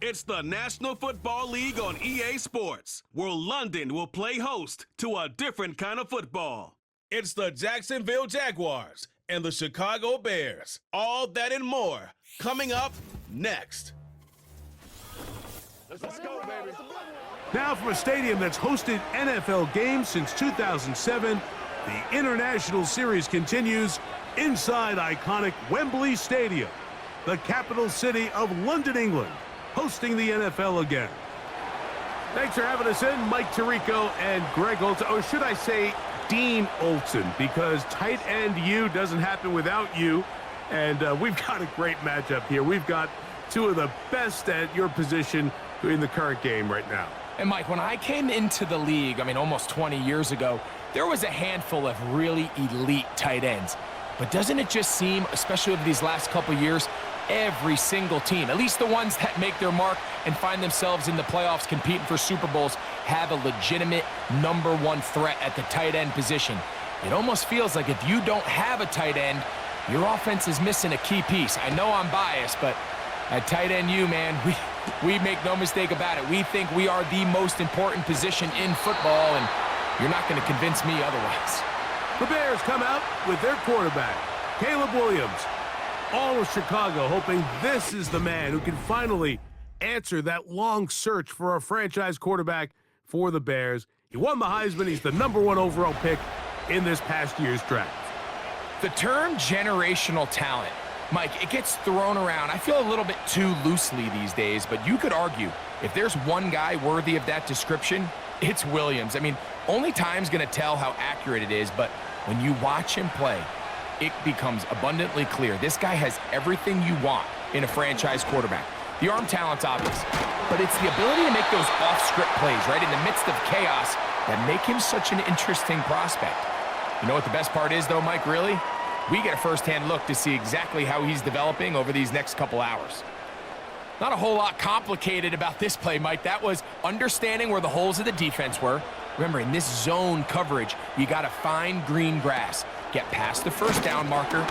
It's the National Football League on EA Sports, where London will play host to a different kind of football. It's the Jacksonville Jaguars and the Chicago Bears. All that and more coming up next. Let's go, baby. Now from a stadium that's hosted NFL games since 2007, the International Series continues inside iconic Wembley Stadium, the capital city of London, England, hosting the NFL again. Thanks for having us in, Mike Tirico and Greg Olson. Or should I say Dean Olson, because tight end U doesn't happen without you. And we've got a great matchup here. We've got two of the best at your position in the current game right now. And Mike, when I came into the league, almost 20 years ago, there was a handful of really elite tight ends. But doesn't it just seem, especially over these last couple years, every single team, at least the ones that make their mark and find themselves in the playoffs competing for Super Bowls, have a legitimate #1 threat at the tight end position. It almost feels like if you don't have a tight end, your offense is missing a key piece. I know I'm biased, but at tight end U, man, we make no mistake about it. We think we are the most important position in football, and you're not going to convince me otherwise. The Bears come out with their quarterback, Caleb Williams. All of Chicago hoping this is the man who can finally answer that long search for a franchise quarterback for the Bears. He won the Heisman. He's the #1 overall pick in this past year's draft. The term generational talent, Mike, it gets thrown around, I feel, a little bit too loosely these days, but you could argue if there's one guy worthy of that description, it's Williams. Only time's going to tell how accurate it is, but when you watch him play, it becomes abundantly clear. This guy has everything you want in a franchise quarterback. The arm talent's obvious, but it's the ability to make those off-script plays, right, in the midst of chaos that make him such an interesting prospect. You know what the best part is, though, Mike, really? We get a first-hand look to see exactly how he's developing over these next couple hours. Not a whole lot complicated about this play, Mike. That was understanding where the holes of the defense were. Remember, in this zone coverage, you got to find green grass, get past the first down marker,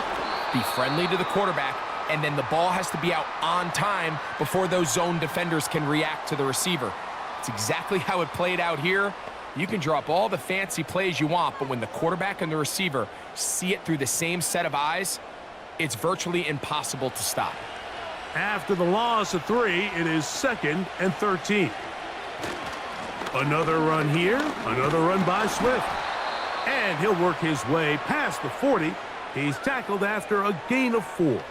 be friendly to the quarterback, and then the ball has to be out on time before those zone defenders can react to the receiver. It's exactly how it played out here. You can draw up all the fancy plays you want, but when the quarterback and the receiver see it through the same set of eyes, it's virtually impossible to stop. After the loss of 3, it is 2nd and 13. Another run here, another run by Swift. And he'll work his way past the 40. He's tackled after a gain of 4.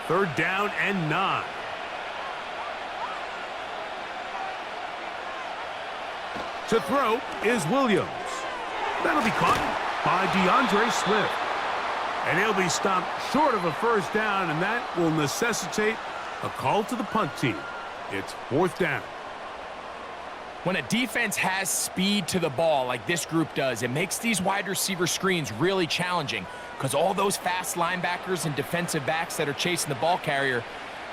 Third down and 9. To throw is Williams. That'll be caught by DeAndre Swift. And he'll be stopped short of a first down, and that will necessitate a call to the punt team. It's 4th down. When a defense has speed to the ball like this group does, it makes these wide receiver screens really challenging because all those fast linebackers and defensive backs that are chasing the ball carrier,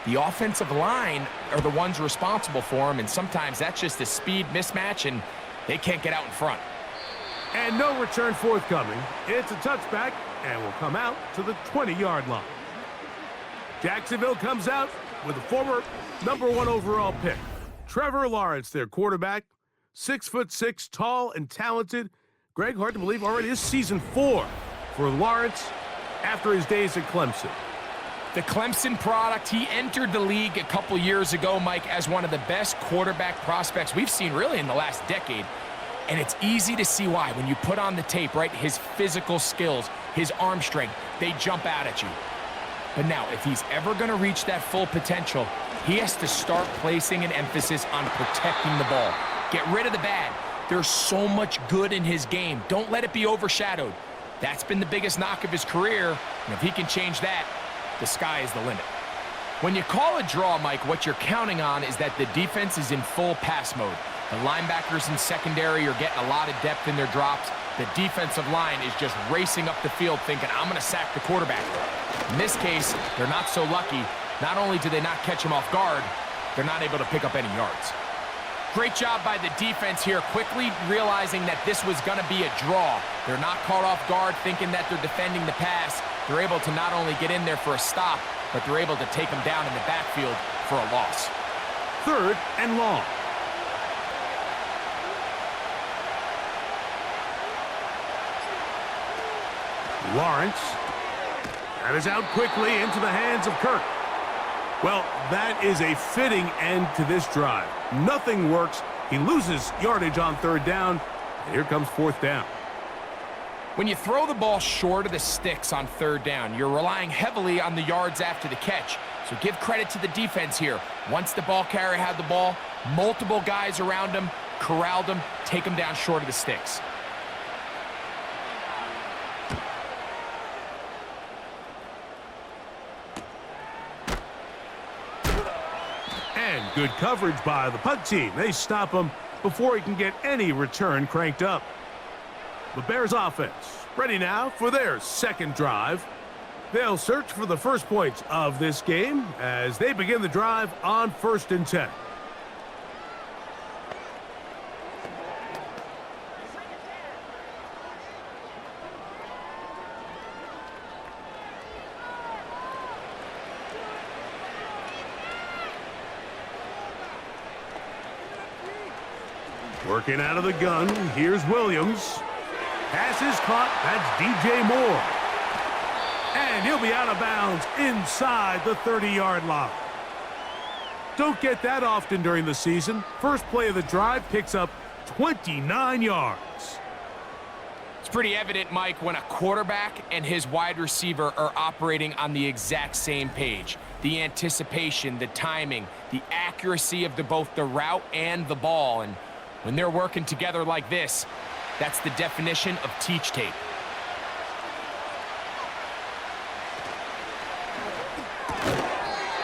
the offensive line are the ones responsible for them, and sometimes that's just a speed mismatch, and they can't get out in front. And no return forthcoming. It's a touchback, and will come out to the 20-yard line. Jacksonville comes out with a former #1 overall pick, Trevor Lawrence, their quarterback. 6'6", tall and talented. Greg, hard to believe already this season 4 for Lawrence after his days at Clemson. The Clemson product, he entered the league a couple years ago, Mike, as one of the best quarterback prospects we've seen really in the last decade. And it's easy to see why. When you put on the tape, right, his physical skills, his arm strength, they jump out at you. But now, if he's ever going to reach that full potential, he has to start placing an emphasis on protecting the ball. Get rid of the bad. There's so much good in his game. Don't let it be overshadowed. That's been the biggest knock of his career, and if he can change that, the sky is the limit. When you call a draw, Mike, what you're counting on is that the defense is in full pass mode. The linebackers in secondary are getting a lot of depth in their drops. The defensive line is just racing up the field thinking, I'm going to sack the quarterback. In this case, they're not so lucky. Not only do they not catch him off guard, they're not able to pick up any yards. Great job by the defense here, quickly realizing that this was going to be a draw. They're not caught off guard thinking that they're defending the pass. They're able to not only get in there for a stop, but they're able to take them down in the backfield for a loss. 3rd and long. Lawrence. That is out quickly into the hands of Kirk. Well, that is a fitting end to this drive. Nothing works. He loses yardage on 3rd down. And here comes 4th down. When you throw the ball short of the sticks on 3rd down, you're relying heavily on the yards after the catch. So give credit to the defense here. Once the ball carrier had the ball, multiple guys around him, corralled him, take him down short of the sticks. And good coverage by the punt team. They stop him before he can get any return cranked up. The Bears offense ready now for their 2nd drive. They'll search for the first points of this game as they begin the drive on 1st and 10. Working out of the gun, here's Williams. Pass is caught, that's DJ Moore. And he'll be out of bounds inside the 30-yard line. Don't get that often during the season. First play of the drive picks up 29 yards. It's pretty evident, Mike, when a quarterback and his wide receiver are operating on the exact same page. The anticipation, the timing, the accuracy of both the route and the ball. And when they're working together like this, that's the definition of teach tape.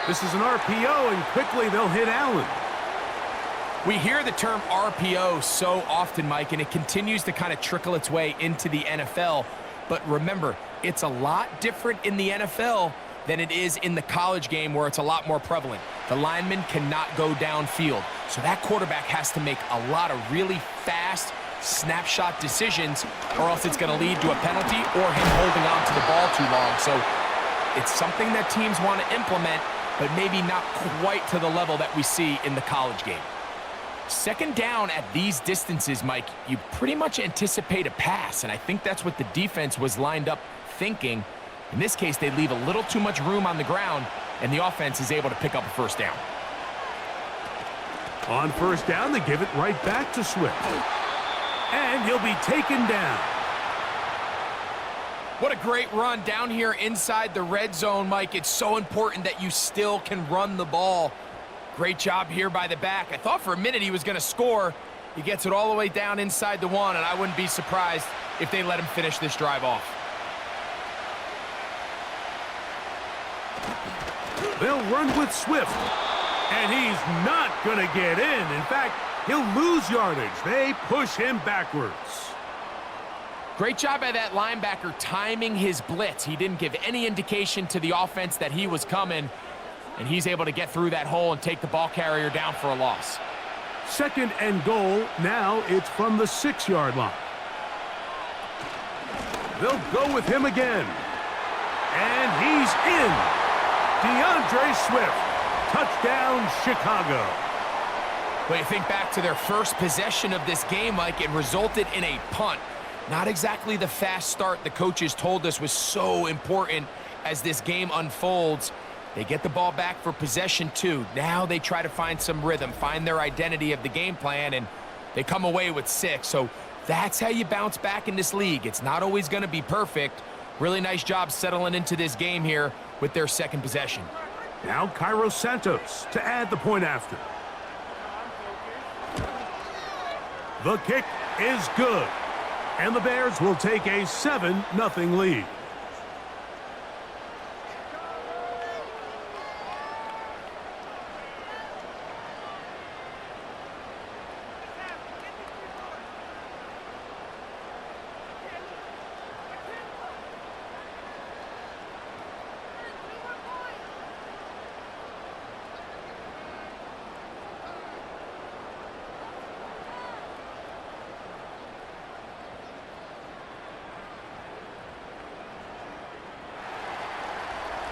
This is an RPO, and quickly they'll hit Allen. We hear the term RPO so often, Mike, and it continues to kind of trickle its way into the NFL. But remember, it's a lot different in the NFL than it is in the college game where it's a lot more prevalent. The lineman cannot go downfield, so that quarterback has to make a lot of really fast snapshot decisions, or else it's going to lead to a penalty or him holding on to the ball too long. So it's something that teams want to implement, but maybe not quite to the level that we see in the college game. 2nd down at these distances, Mike, you pretty much anticipate a pass, and I think that's what the defense was lined up thinking. In this case, they leave a little too much room on the ground, and the offense is able to pick up a 1st down. On 1st down, they give it right back to Swift. And he'll be taken down. What a great run down here inside the red zone, Mike. It's so important that you still can run the ball. Great job here by the back. I thought for a minute he was going to score. He gets it all the way down inside the 1, and I wouldn't be surprised if they let him finish this drive off. They'll run with Swift, and he's not going to get in. In fact, he'll lose yardage. They push him backwards. Great job by that linebacker timing his blitz. He didn't give any indication to the offense that he was coming, and he's able to get through that hole and take the ball carrier down for a loss. 2nd and goal. Now it's from the 6-yard line. They'll go with him again. And he's in. DeAndre Swift. Touchdown, Chicago. When you think back to their first possession of this game, Mike, it resulted in a punt. Not exactly the fast start the coaches told us was so important as this game unfolds. They get the ball back for possession 2. Now they try to find some rhythm, find their identity of the game plan, and they come away with 6. So that's how you bounce back in this league. It's not always going to be perfect. Really nice job settling into this game here with their 2nd possession. Now Cairo Santos to add the point after. The kick is good. And the Bears will take a 7-0 lead.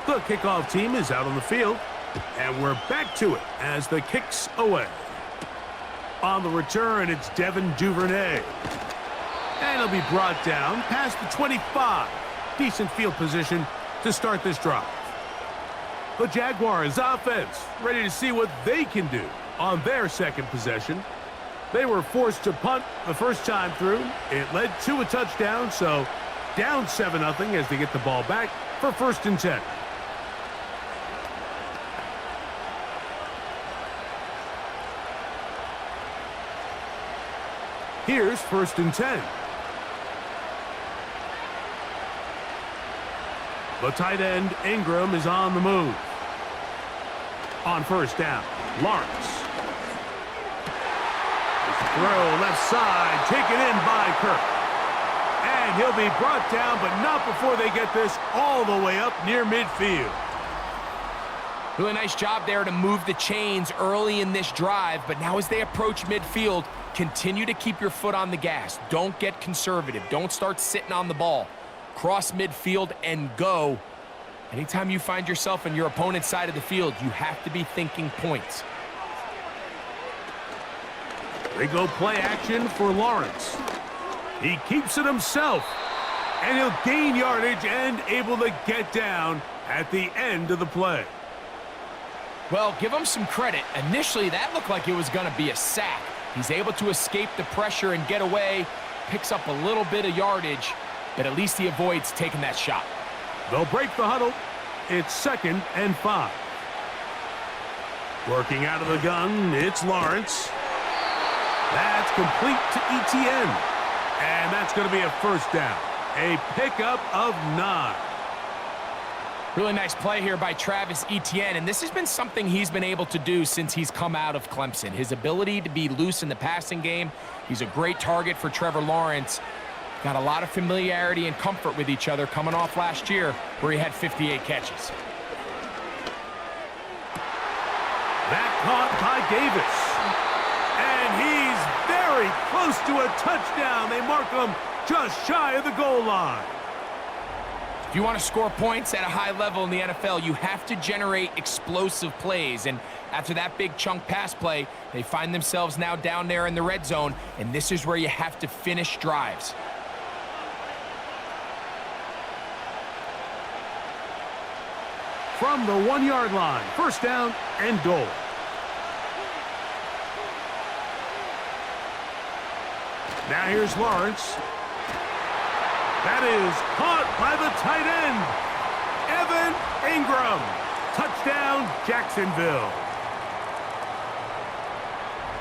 The kickoff team is out on the field, and we're back to it as the kick's away. On the return, it's Devin Duvernay. And he'll be brought down past the 25. Decent field position to start this drive. The Jaguars offense ready to see what they can do on their second possession. They were forced to punt the first time through. It led to a touchdown, so down 7-0 as they get the ball back for 1st and 10. Here's 1st and 10. The tight end, Ingram, is on the move. On 1st down, Lawrence. Throw left side, taken in by Kirk. And he'll be brought down, but not before they get this all the way up near midfield. Really nice job there to move the chains early in this drive, but now as they approach midfield, continue to keep your foot on the gas. Don't get conservative. Don't start sitting on the ball. Cross midfield and go. Anytime you find yourself on your opponent's side of the field, you have to be thinking points. They go play action for Lawrence. He keeps it himself, and he'll gain yardage and able to get down at the end of the play. Well, give him some credit. Initially, that looked like it was going to be a sack. He's able to escape the pressure and get away, picks up a little bit of yardage, but at least he avoids taking that shot. They'll break the huddle. It's 2nd and 5. Working out of the gun, it's Lawrence. That's complete to ETN. And that's going to be a 1st down. A pickup of 9. Really nice play here by Travis Etienne, and this has been something he's been able to do since he's come out of Clemson. His ability to be loose in the passing game. He's a great target for Trevor Lawrence. Got a lot of familiarity and comfort with each other coming off last year where he had 58 catches. That caught by Davis. And he's very close to a touchdown. They mark him just shy of the goal line. If you want to score points at a high level in the NFL, you have to generate explosive plays. And after that big chunk pass play, they find themselves now down there in the red zone, and this is where you have to finish drives. From the 1-yard line, 1st down and goal. Now here's Lawrence. That is caught by the tight end, Evan Ingram. Touchdown, Jacksonville.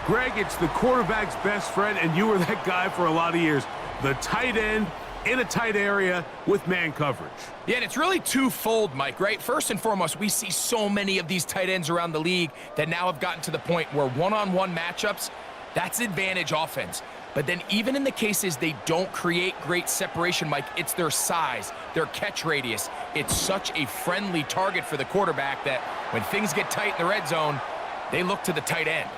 Greg, it's the quarterback's best friend, and you were that guy for a lot of years. The tight end in a tight area with man coverage. Yeah, and it's really twofold, Mike, right? First and foremost, we see so many of these tight ends around the league that now have gotten to the point where one-on-one matchups, that's advantage offense. But then even in the cases they don't create great separation, Mike, it's their size, their catch radius. It's such a friendly target for the quarterback that when things get tight in the red zone, they look to the tight end.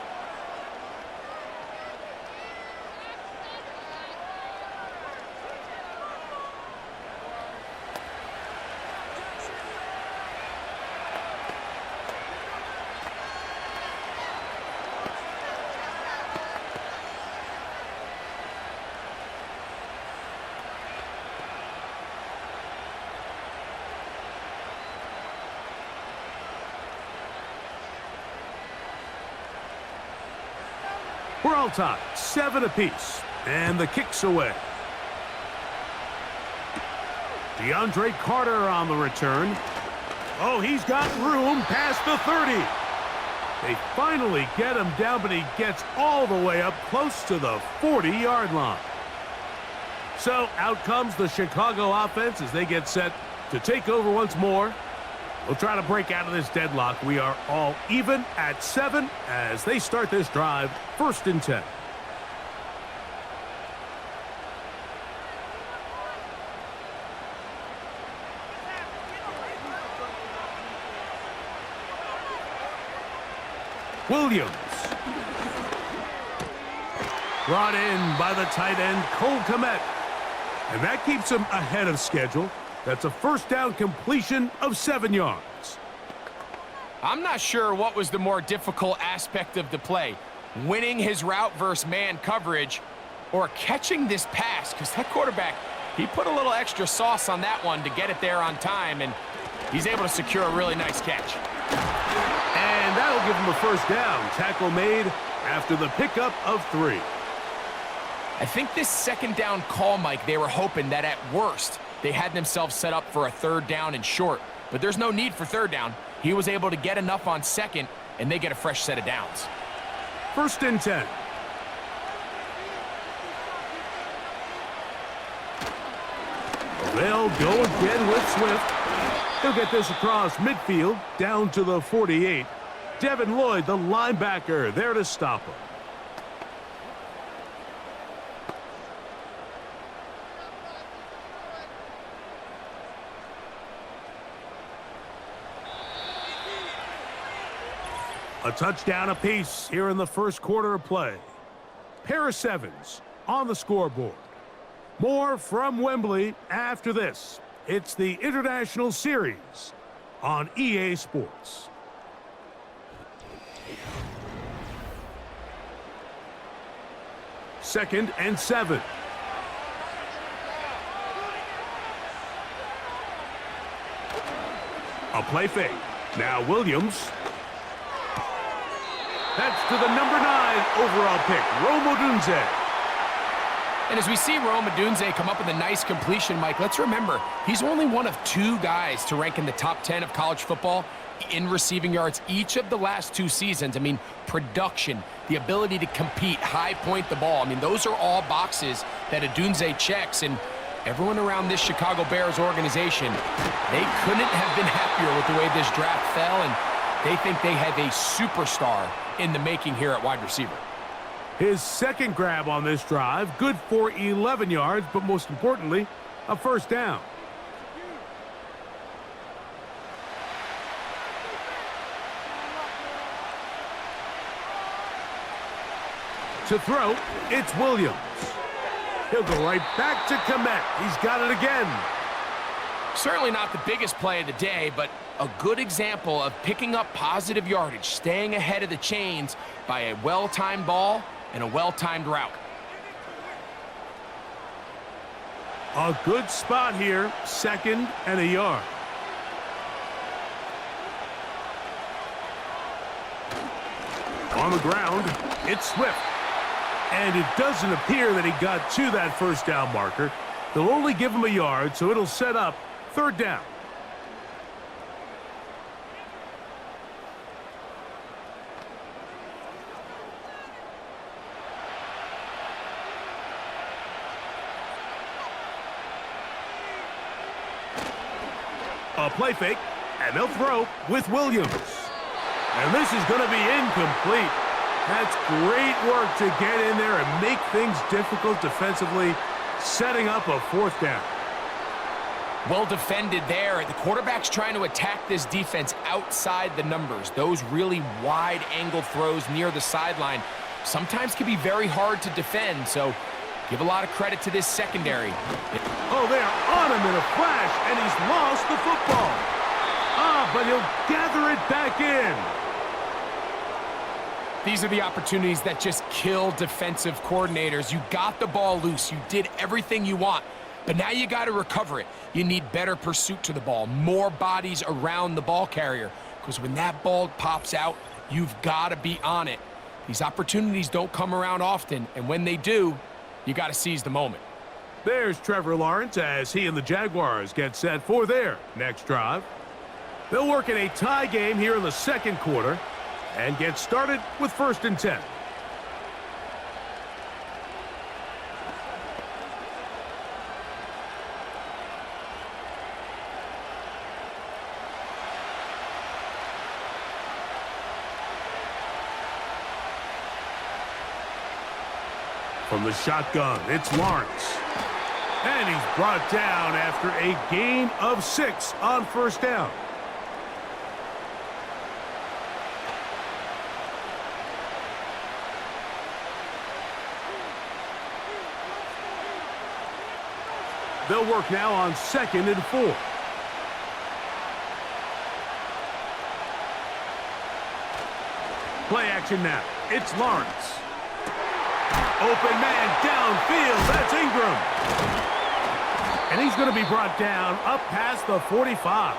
We're all tied, 7 apiece, and the kick's away. DeAndre Carter on the return. Oh, he's got room past the 30. They finally get him down, but he gets all the way up close to the 40-yard line. So out comes the Chicago offense as they get set to take over once more. We'll try to break out of this deadlock. We are all even at 7 as they start this drive, 1st and 10. Williams. Brought in by the tight end, Cole Kmet. And that keeps him ahead of schedule. That's a first down completion of 7 yards. I'm not sure what was the more difficult aspect of the play, winning his route versus man coverage or catching this pass, because that quarterback, he put a little extra sauce on that one to get it there on time, and he's able to secure a really nice catch. And that'll give him a first down. Tackle made after the pickup of 3. I think this second down call, Mike, they were hoping that at worst, they had themselves set up for a third down and short. But there's no need for third down. He was able to get enough on second, and they get a fresh set of downs. First and 10. They'll go again with Swift. He'll get this across midfield, down to the 48. Devin Lloyd, the linebacker, there to stop him. A touchdown apiece here in the first quarter of play. Pair of 7s on the scoreboard. More from Wembley after this. It's the International Series on EA Sports. Second and 7. A play fake. Now Williams. That's to the number 9 overall pick, Rome Odunze. And as we see Rome Odunze come up with a nice completion, Mike, let's remember, he's only one of 2 guys to rank in the top 10 of college football in receiving yards each of the last 2 seasons. I mean, production, the ability to compete, high point the ball. I mean, those are all boxes that Odunze checks, and everyone around this Chicago Bears organization, they couldn't have been happier with the way this draft fell, and they think they have a superstar in the making here at wide receiver. His second grab on this drive, good for 11 yards, but most importantly, a first down. To throw, it's Williams. He'll go right back to Komet. He's got it again. Certainly not the biggest play of the day, but a good example of picking up positive yardage, staying ahead of the chains by a well-timed ball and a well-timed route. A good spot here, 2nd and a yard. On the ground, it's Swift. And it doesn't appear that he got to that first down marker. They'll only give him a yard, so it'll set up 3rd down. A play fake, and they'll throw with Williams. And this is going to be incomplete. That's great work to get in there and make things difficult defensively, setting up a 4th down. Well defended there. The quarterback's trying to attack this defense outside the numbers. Those really wide angle throws near the sideline sometimes can be very hard to defend, so give a lot of credit to this secondary. Oh, they are on him in a flash, and he's lost the football. But he'll gather it back in. These are the opportunities that just kill defensive coordinators. You got the ball loose. You did everything you want. But now you got to recover it. You need better pursuit to the ball, more bodies around the ball carrier. Because when that ball pops out, you've got to be on it. These opportunities don't come around often, and when they do, you got to seize the moment. There's Trevor Lawrence as he and the Jaguars get set for their next drive. They'll work in a tie game here in the 2nd quarter and get started with 1st and 10. From the shotgun, it's Lawrence. And he's brought down after a gain of 6 on 1st down. They'll work now on 2nd and 4. Play action now. It's Lawrence. Open man downfield. That's Ingram. And he's going to be brought down up past the 45.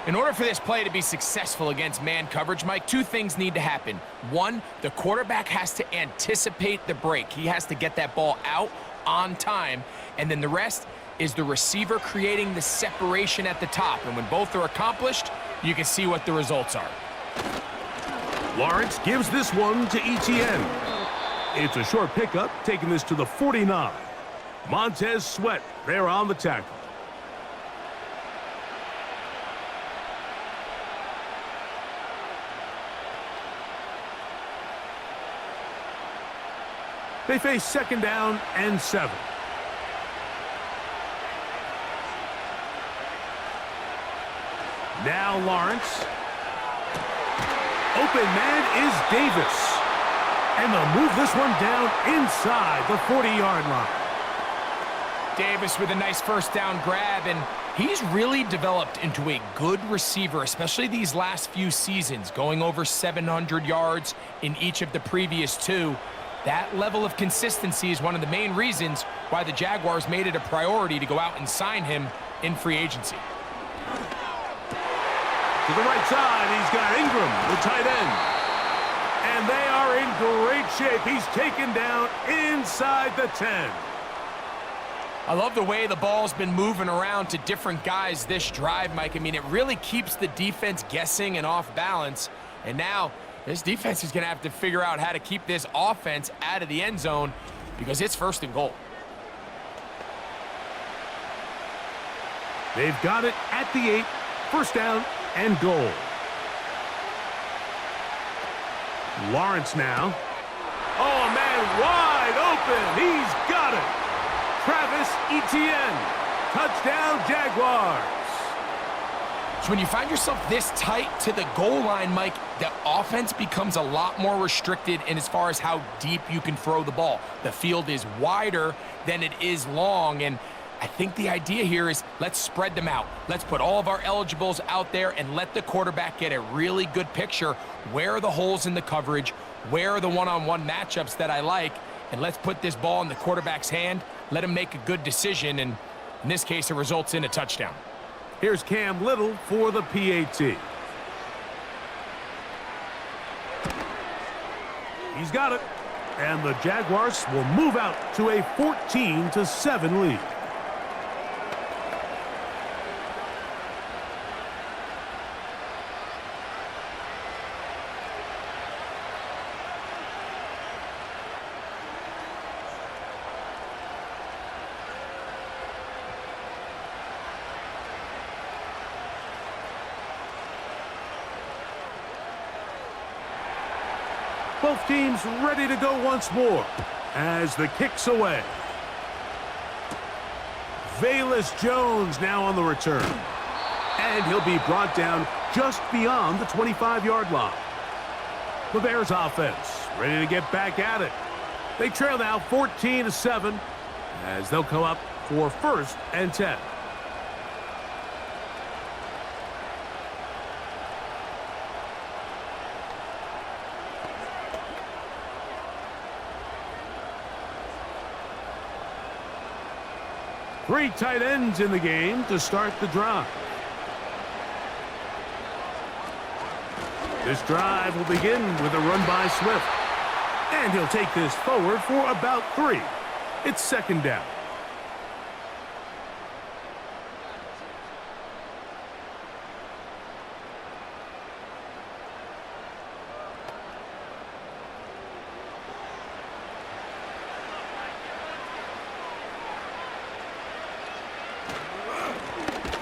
In order for this play to be successful against man coverage, Mike, two things need to happen. One, the quarterback has to anticipate the break. He has to get that ball out on time. And then the rest is the receiver creating the separation at the top. And when both are accomplished, you can see what the results are. Lawrence gives this one to Etienne. It's a short pickup, taking this to the 49. Montez Sweat there on the tackle. They face 2nd down and 7. Now Lawrence. Open man is Davis. And they'll move this one down inside the 40-yard line. Davis with a nice first down grab, and he's really developed into a good receiver, especially these last few seasons, going over 700 yards in each of the previous 2. That level of consistency is one of the main reasons why the Jaguars made it a priority to go out and sign him in free agency. To the right side, he's got Ingram, the tight end. And they are in great shape. He's taken down inside the 10. I love the way the ball's been moving around to different guys this drive, Mike. I mean, it really keeps the defense guessing and off balance. And now this defense is going to have to figure out how to keep this offense out of the end zone because it's 1st and goal. They've got it at the 8, 1st down and goal. Lawrence now. Oh, man, wide open. He's got it. Travis Etienne. Touchdown, Jaguars. So when you find yourself this tight to the goal line, Mike, the offense becomes a lot more restricted in as far as how deep you can throw the ball. The field is wider than it is long, and I think the idea here is let's spread them out. Let's put all of our eligibles out there and let the quarterback get a really good picture. Where are the holes in the coverage? Where are the one-on-one matchups that I like? And let's put this ball in the quarterback's hand. Let him make a good decision, and in this case, it results in a touchdown. Here's Cam Little for the PAT. He's got it. And the Jaguars will move out to a 14-7 lead. Both teams ready to go once more as the kick's away. Velus Jones now on the return. And he'll be brought down just beyond the 25-yard line. The Bears offense ready to get back at it. They trail now 14-7 as they'll come up for 1st and 10. Three tight ends in the game to start the drive. This drive will begin with a run by Swift. And he'll take this forward for about 3. It's 2nd down.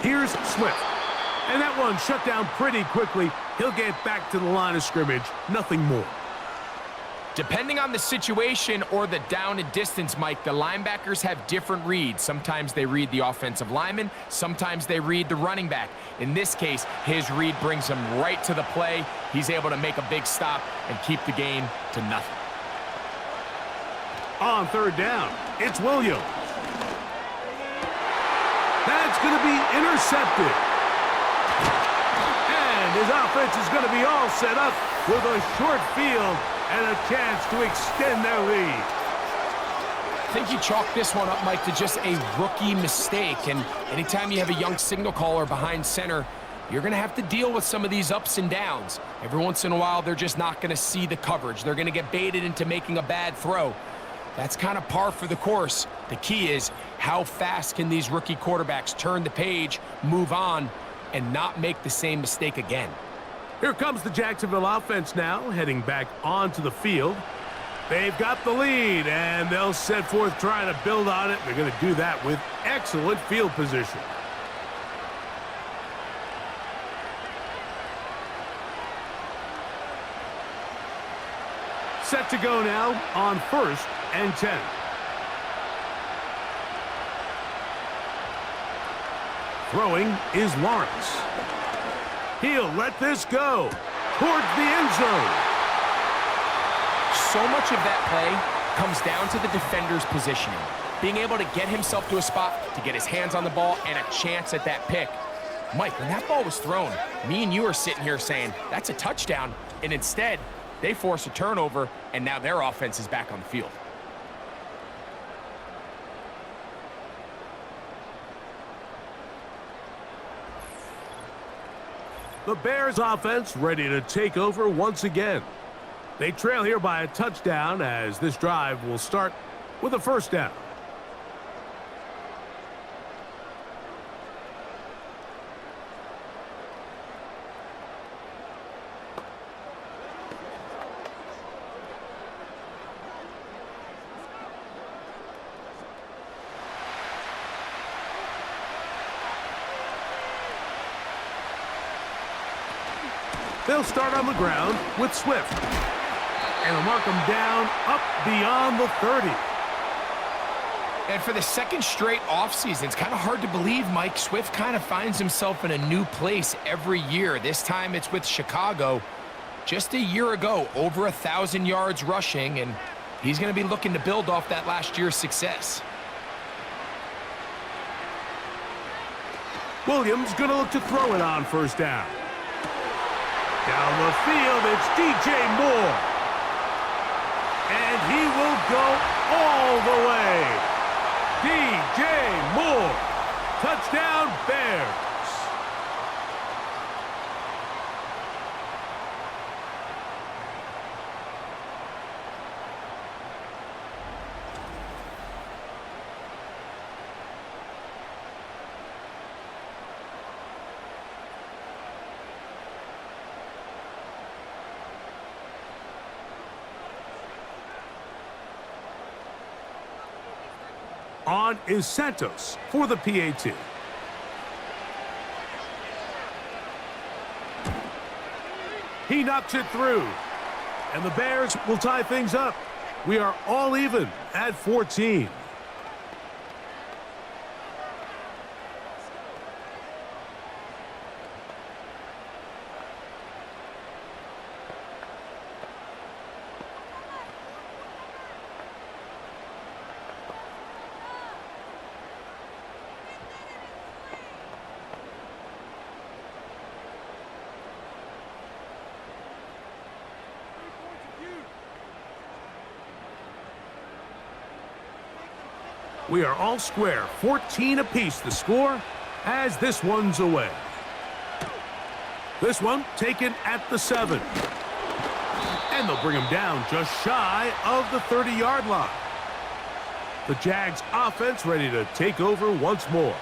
Here's Swift. And that one shut down pretty quickly. He'll get back to the line of scrimmage. Nothing more. Depending on the situation or the down and distance, Mike, the linebackers have different reads. Sometimes they read the offensive lineman. Sometimes they read the running back. In this case, his read brings him right to the play. He's able to make a big stop and keep the game to nothing. On 3rd down, it's Williams. going to be intercepted. And his offense is going to be all set up with a short field and a chance to extend their lead. I think you chalk this one up, Mike, to just a rookie mistake. And anytime you have a young signal caller behind center, you're going to have to deal with some of these ups and downs. Every once in a while, they're just not going to see the coverage. They're going to get baited into making a bad throw. That's kind of par for the course. The key is how fast can these rookie quarterbacks turn the page, move on, and not make the same mistake again. Here comes the Jacksonville offense now, heading back onto the field. They've got the lead, and they'll set forth trying to build on it. They're going to do that with excellent field position. Set to go now on 1st and 10. Throwing is Lawrence. He'll let this go towards the end zone. So much of that play comes down to the defender's positioning. Being able to get himself to a spot, to get his hands on the ball, and a chance at that pick. Mike, when that ball was thrown, me and you are sitting here saying, that's a touchdown, and instead, they force a turnover, and now their offense is back on the field. The Bears offense ready to take over once again. They trail here by a touchdown as this drive will start with a first down. They'll start on the ground with Swift. And they'll mark him down up beyond the 30. And for the second straight offseason, it's kind of hard to believe Mike Swift kind of finds himself in a new place every year. This time it's with Chicago. Just a year ago, over 1,000 yards rushing, and he's going to be looking to build off that last year's success. Williams going to look to throw it on first down. Down the field, it's DJ Moore. And he will go all the way. DJ Moore. Touchdown, Bears. On is Santos for the PAT. He knocks it through. And the Bears will tie things up. We are all even at 14. We are all square, 14 apiece the score as this one's away. This one taken at the 7. And they'll bring him down just shy of the 30-yard line. The Jags offense ready to take over once more.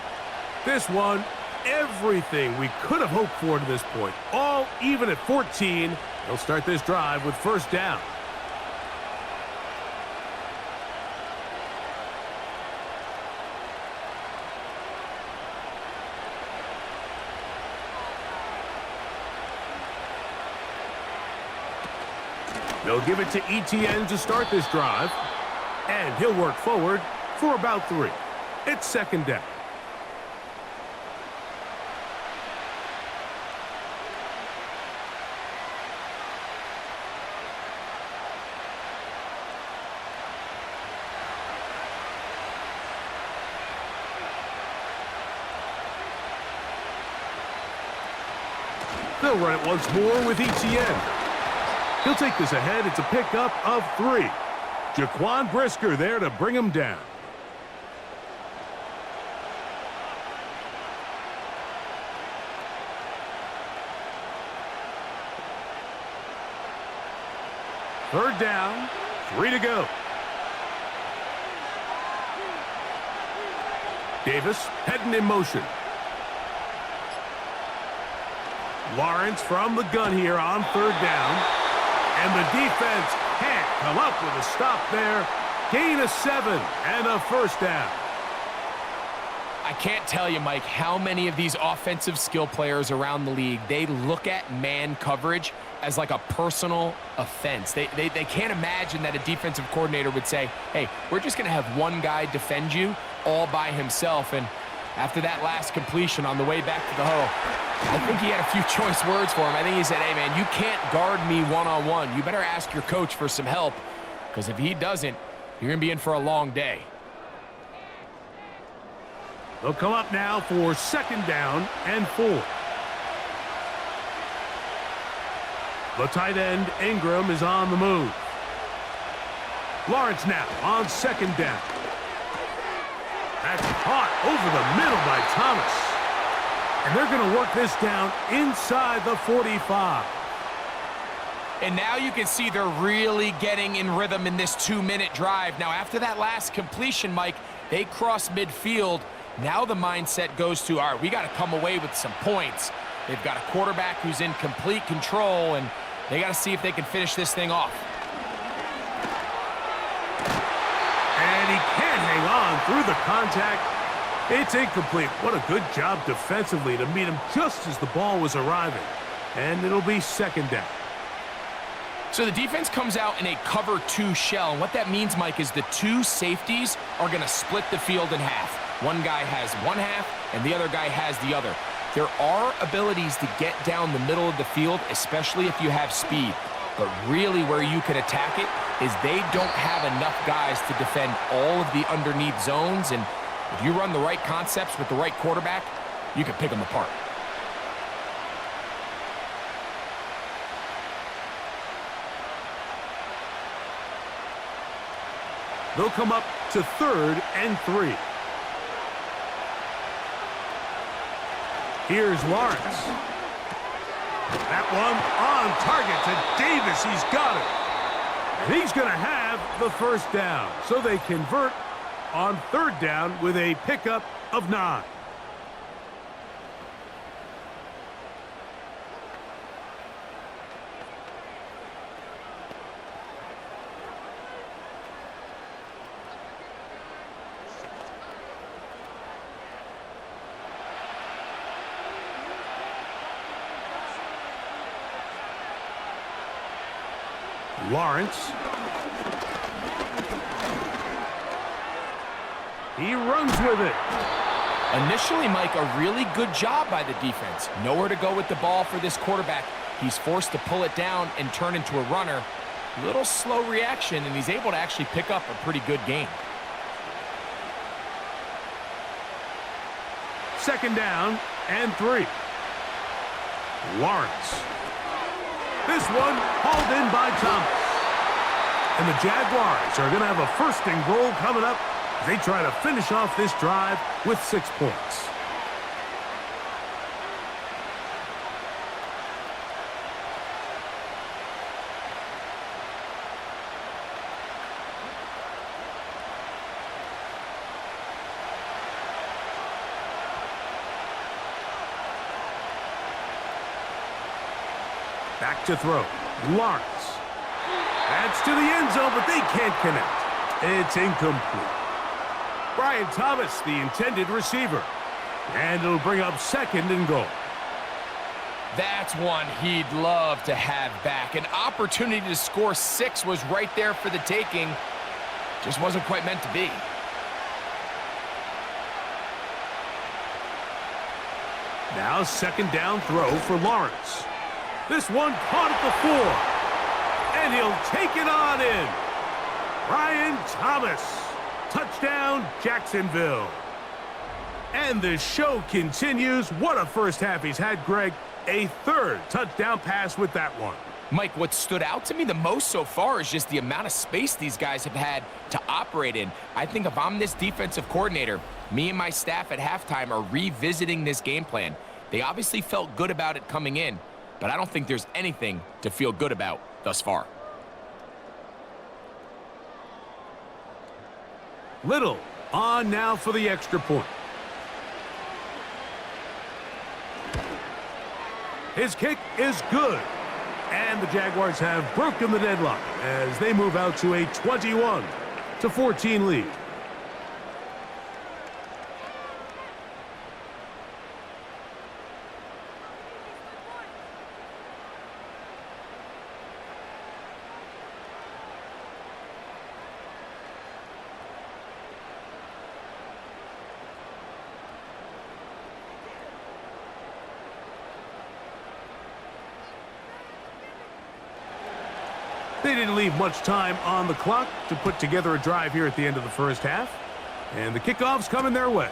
This one, everything we could have hoped for to this point. All even at 14. They'll start this drive with first down. They'll give it to Etienne to start this drive. And he'll work forward for about 3. It's second down. They'll run it once more with Etienne. He'll take this ahead. It's a pickup of 3. Jaquan Brisker there to bring him down. Third down, 3 to go. Davis heading in motion. Lawrence from the gun here on third down. And the defense can't come up with a stop there. Gain of 7 and a first down. I can't tell you, Mike, how many of these offensive skill players around the league, they look at man coverage as like a personal offense. They can't imagine that a defensive coordinator would say, hey, we're just going to have one guy defend you all by himself. And after that last completion on the way back to the huddle, I think he had a few choice words for him. I think he said, hey, man, you can't guard me one-on-one. You better ask your coach for some help, because if he doesn't, you're going to be in for a long day. They'll come up now for second down and 4. The tight end, Ingram, is on the move. Lawrence now on second down. That's caught over the middle by Thomas. And they're going to work this down inside the 45. And now you can see they're really getting in rhythm in this 2-minute drive. Now, after that last completion, Mike, they cross midfield. Now the mindset goes to, all right, we got to come away with some points. They've got a quarterback who's in complete control, and they got to see if they can finish this thing off. And he can't hang on through the contact. It's incomplete. What a good job defensively to meet him just as the ball was arriving. And it'll be second down. So the defense comes out in a cover 2 shell. And what that means, Mike, is the 2 safeties are going to split the field in half. One guy has one half, and the other guy has the other. There are abilities to get down the middle of the field, especially if you have speed. But really where you can attack it is they don't have enough guys to defend all of the underneath zones. And if you run the right concepts with the right quarterback, you can pick them apart. They'll come up to third and 3. Here's Lawrence. That one on target to Davis. He's got it. And he's going to have the first down. So they convert on third down with a pickup of 9. Lawrence. He runs with it. Initially, Mike, a really good job by the defense. Nowhere to go with the ball for this quarterback. He's forced to pull it down and turn into a runner. Little slow reaction, and he's able to actually pick up a pretty good game. Second down and 3. Lawrence. This one hauled in by Thomas. And the Jaguars are going to have a first and goal coming up as they try to finish off this drive with 6 points. Back to throw. Lawrence. That's to the end zone, but they can't connect. It's incomplete. Brian Thomas, the intended receiver. And it'll bring up second and goal. That's one he'd love to have back. An opportunity to score 6 was right there for the taking. Just wasn't quite meant to be. Now second down throw for Lawrence. This one caught at the 4. And he'll take it on in. Brian Thomas. Touchdown, Jacksonville. And the show continues. What a first half he's had, Greg. A third touchdown pass with that one. Mike, what stood out to me the most so far is just the amount of space these guys have had to operate in. I think if I'm this defensive coordinator, me and my staff at halftime are revisiting this game plan. They obviously felt good about it coming in, but I don't think there's anything to feel good about thus far. Little on now for the extra point. His kick is good. And the Jaguars have broken the deadlock as they move out to a 21-14 lead. They didn't leave much time on the clock to put together a drive here at the end of the first half. And the kickoff's coming their way.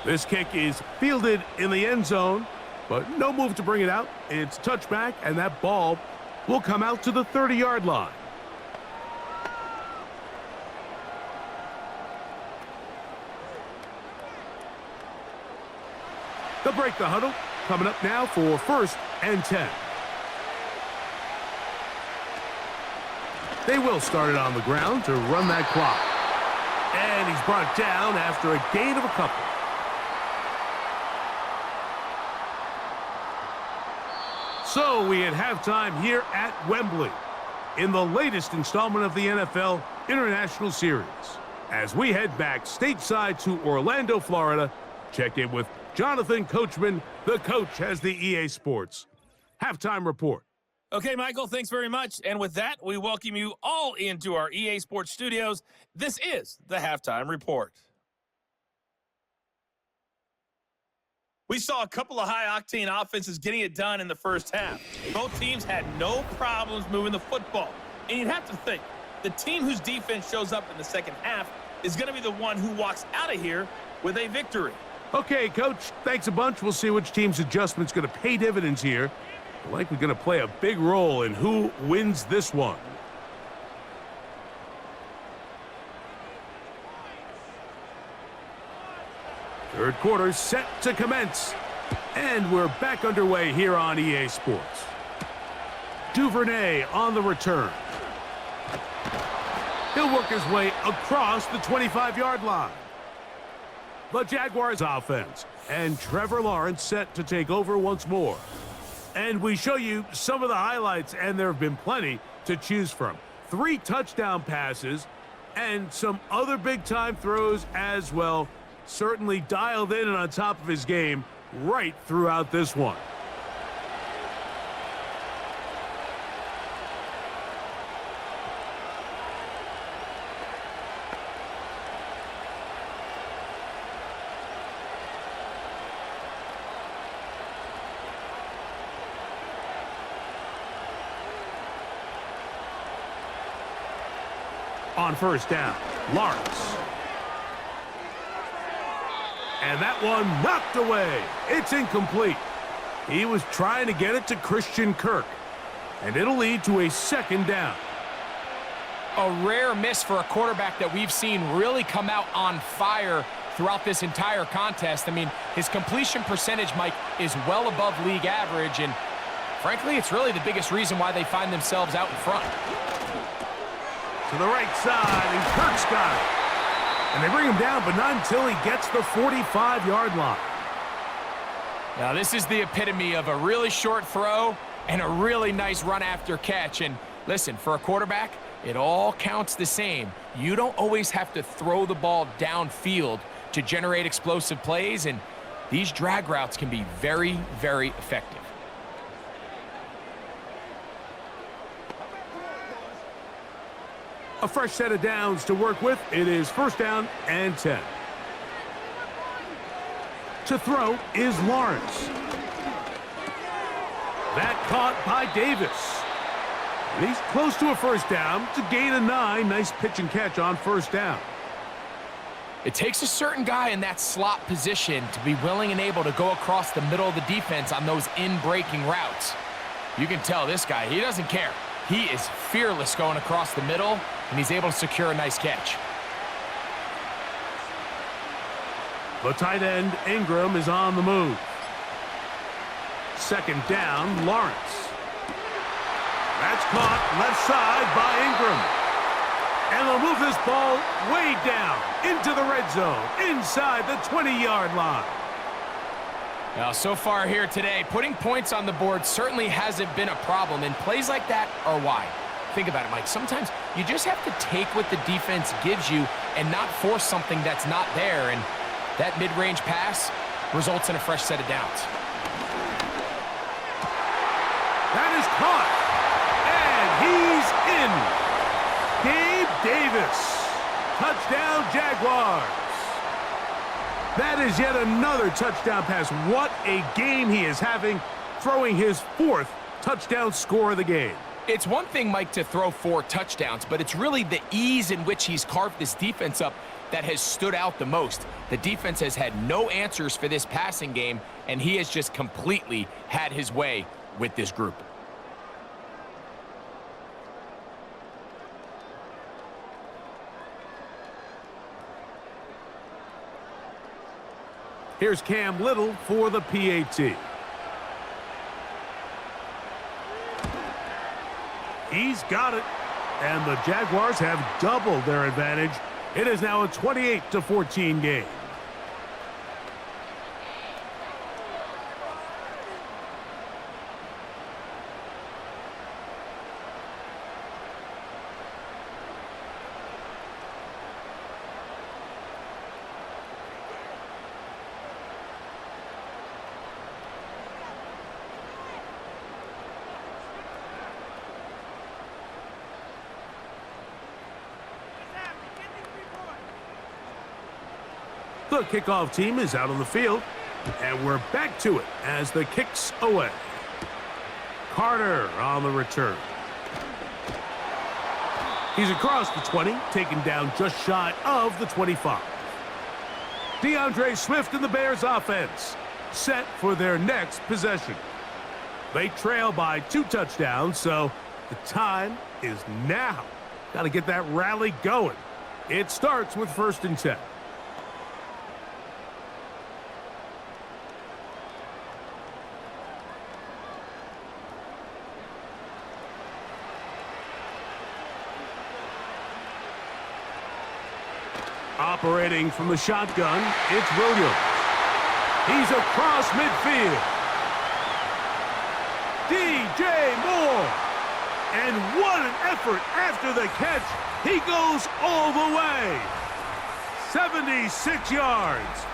This kick is fielded in the end zone, but no move to bring it out. It's touchback, and that ball will come out to the 30-yard line. They'll break the huddle. Coming up now for 1st and 10. They will start it on the ground to run that clock. And he's brought down after a gain of a couple. So we had halftime here at Wembley in the latest installment of the NFL International Series. As we head back stateside to Orlando, Florida, check in with Jonathan Coachman. The coach has the EA Sports halftime report. Okay, Michael, thanks very much. And with that, we welcome you all into our EA Sports studios. This is the Halftime Report. We saw a couple of high-octane offenses getting it done in the first half. Both teams had no problems moving the football. And you'd have to think, the team whose defense shows up in the second half is going to be the one who walks out of here with a victory. Okay, Coach, thanks a bunch. We'll see which team's adjustment's going to pay dividends here. We're likely going to play a big role in who wins this one. Third quarter set to commence. And we're back underway here on EA Sports. Duvernay on the return. He'll work his way across the 25-yard line. The Jaguars offense. And Trevor Lawrence set to take over once more. And we show you some of the highlights, and there have been plenty to choose from. 3 touchdown passes and some other big-time throws as well. Certainly dialed in and on top of his game right throughout this one. On first down, Lawrence. And that one knocked away. It's incomplete. He was trying to get it to Christian Kirk. And it'll lead to a second down. A rare miss for a quarterback that we've seen really come out on fire throughout this entire contest. I mean, his completion percentage, Mike, is well above league average. And frankly, it's really the biggest reason why they find themselves out in front. To the right side, and Kirk's got it. And they bring him down, but not until he gets the 45-yard line. Now, this is the epitome of a really short throw and a really nice run after catch. And listen, for a quarterback, it all counts the same. You don't always have to throw the ball downfield to generate explosive plays, and these drag routes can be very, very effective. A fresh set of downs to work with. It is first down and 10. To throw is Lawrence. That caught by Davis. And he's close to a first down to gain a 9. Nice pitch and catch on first down. It takes a certain guy in that slot position to be willing and able to go across the middle of the defense on those in-breaking routes. You can tell this guy, he doesn't care. He is fearless going across the middle, and he's able to secure a nice catch. The tight end, Ingram, is on the move. Second down, Lawrence. That's caught left side by Ingram. And they'll move this ball way down into the red zone, inside the 20-yard line. Now, so far here today, putting points on the board certainly hasn't been a problem, and plays like that are why. Think about it, Mike. Sometimes you just have to take what the defense gives you and not force something that's not there, and that mid-range pass results in a fresh set of downs. That is caught, and he's in. Gabe Davis, touchdown Jaguars. That is yet another touchdown pass. What a game he is having, throwing his 4th touchdown score of the game. It's one thing, Mike, to throw 4 touchdowns, but it's really the ease in which he's carved this defense up that has stood out the most. The defense has had no answers for this passing game, and he has just completely had his way with this group. Here's Cam Little for the PAT. He's got it. And the Jaguars have doubled their advantage. It is now a 28-14 game. The kickoff team is out on the field, and we're back to it as the kick's away. Carter on the return. He's across the 20, taken down just shy of the 25. DeAndre Swift and the Bears offense set for their next possession. They trail by 2 touchdowns, so the time is now. Got to get that rally going. It starts with 1st and 10. Operating from the shotgun, it's Williams. He's across midfield. DJ Moore. And what an effort after the catch. He goes all the way. 76 yards.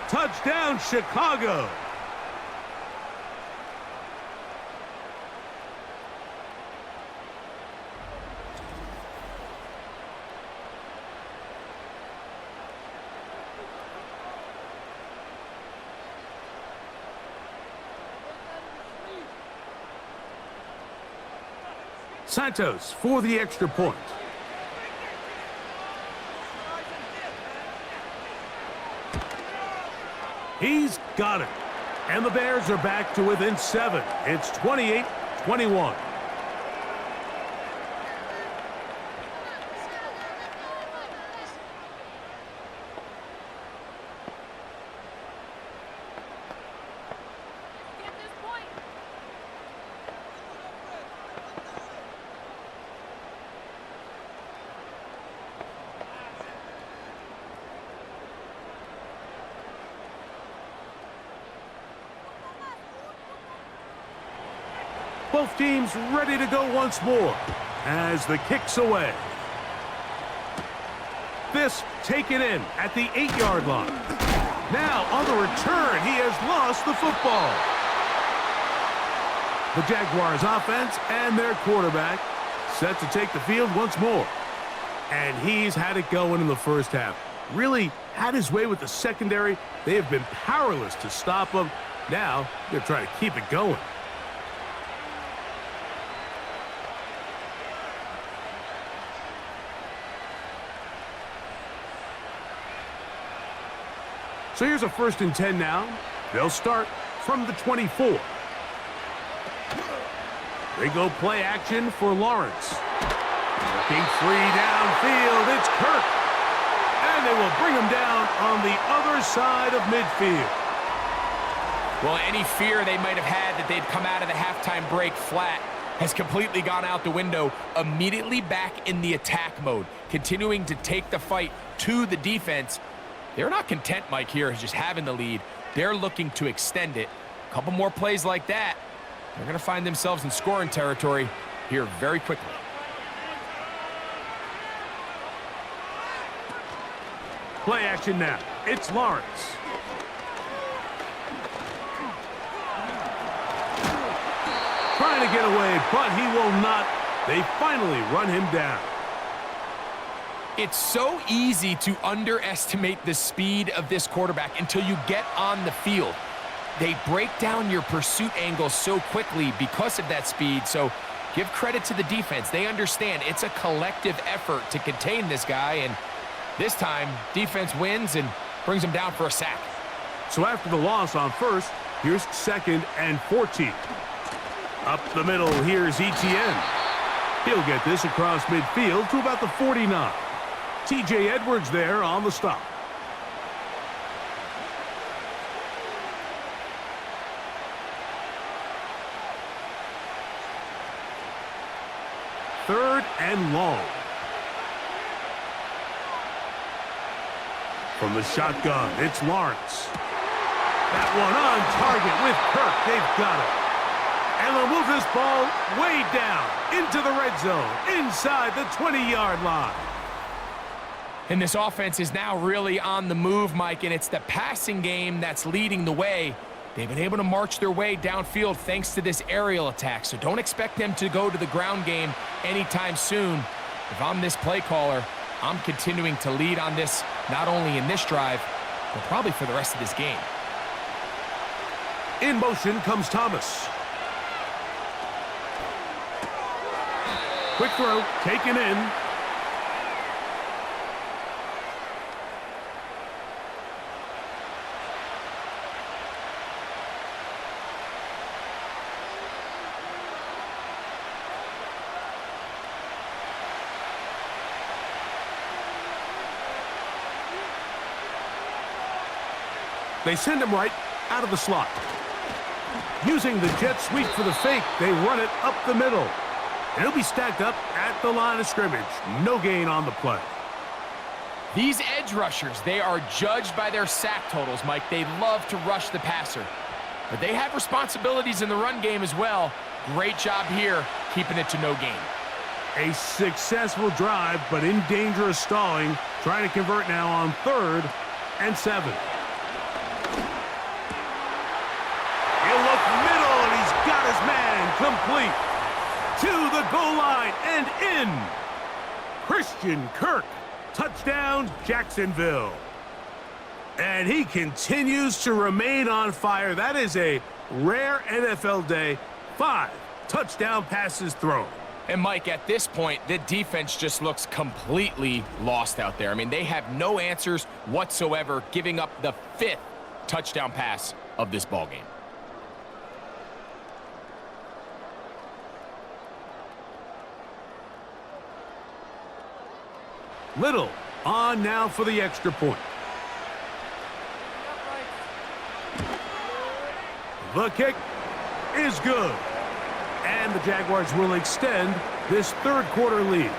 Touchdown, Chicago. Santos for the extra point. He's got it. And the Bears are back to within 7. It's 28-21. Both teams ready to go once more as the kick's away. This taken in at the 8-yard line. Now on the return, he has lost the football. The Jaguars offense and their quarterback set to take the field once more. And he's had it going in the first half. Really had his way with the secondary. They have been powerless to stop him. Now they're trying to keep it going. So here's a 1st and 10 now. They'll start from the 24. They go play action for Lawrence. Looking free downfield, it's Kirk. And they will bring him down on the other side of midfield. Well, any fear they might have had that they'd come out of the halftime break flat has completely gone out the window. Immediately back in the attack mode, continuing to take the fight to the defense. They're not content, Mike, here, just having the lead. They're looking to extend it. A couple more plays like that, they're going to find themselves in scoring territory here very quickly. Play action now. It's Lawrence. Trying to get away, but he will not. They finally run him down. It's so easy to underestimate the speed of this quarterback until you get on the field. They break down your pursuit angles so quickly because of that speed, so give credit to the defense. They understand it's a collective effort to contain this guy, and this time, defense wins and brings him down for a sack. So after the loss on 1st, here's 2nd and 14. Up the middle, here's Etienne. He'll get this across midfield to about the 49. TJ Edwards there on the stop. Third and long. From the shotgun, it's Lawrence. That one on target with Kirk. They've got it. And they'll move this ball way down into the red zone, inside the 20-yard line. And this offense is now really on the move, Mike, and it's the passing game that's leading the way. They've been able to march their way downfield thanks to this aerial attack, so don't expect them to go to the ground game anytime soon. If I'm this play caller, I'm continuing to lead on this, not only in this drive, but probably for the rest of this game. In motion comes Thomas. Quick throw, taken in. They send him right out of the slot. Using the jet sweep for the fake, they run it up the middle. And he'll be stacked up at the line of scrimmage. No gain on the play. These edge rushers, they are judged by their sack totals, Mike. They love to rush the passer. But they have responsibilities in the run game as well. Great job here, keeping it to no gain. A successful drive, but in danger of stalling. Trying to convert now on 3rd and 7. He'll look middle, and he's got his man complete. To the goal line and in. Christian Kirk. Touchdown, Jacksonville. And he continues to remain on fire. That is a rare NFL day. 5 touchdown passes thrown. And Mike, at this point, the defense just looks completely lost out there. I mean, they have no answers whatsoever, giving up the 5th touchdown pass of this ballgame. Little on now for the extra point. The kick is good. And the Jaguars will extend this 3rd quarter lead.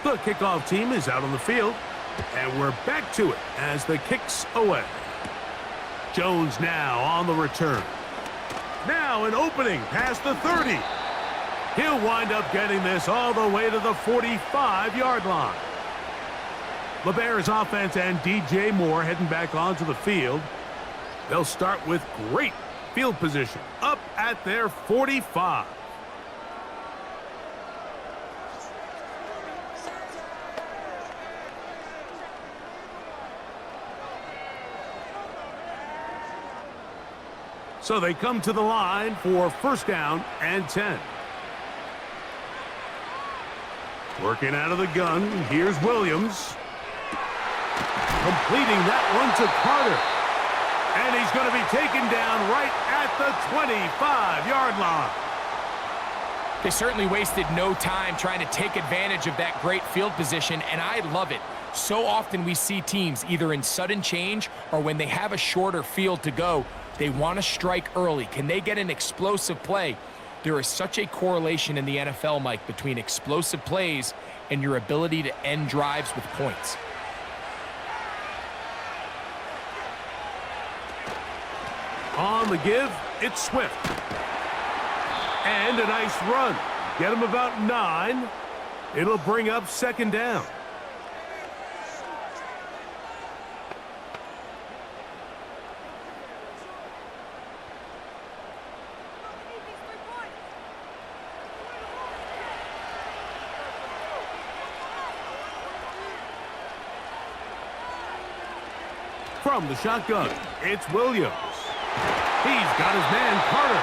The kickoff team is out on the field, and we're back to it as the kick's away. Jones now on the return. Now an opening past the 30. He'll wind up getting this all the way to the 45-yard line. The Bears offense and DJ Moore heading back onto the field. They'll start with great field position up at their 45. So they come to the line for first down and 10. Working out of the gun, here's Williams. Completing that one to Carter. And he's going to be taken down right at the 25-yard line. They certainly wasted no time trying to take advantage of that great field position, and I love it. So often we see teams either in sudden change or when they have a shorter field to go, they want to strike early. Can they get an explosive play? There is such a correlation in the NFL, Mike, between explosive plays and your ability to end drives with points. On the give, it's Swift. And a nice run. Get him about 9. It'll bring up second down. From the shotgun, it's Williams. He's got his man Carter.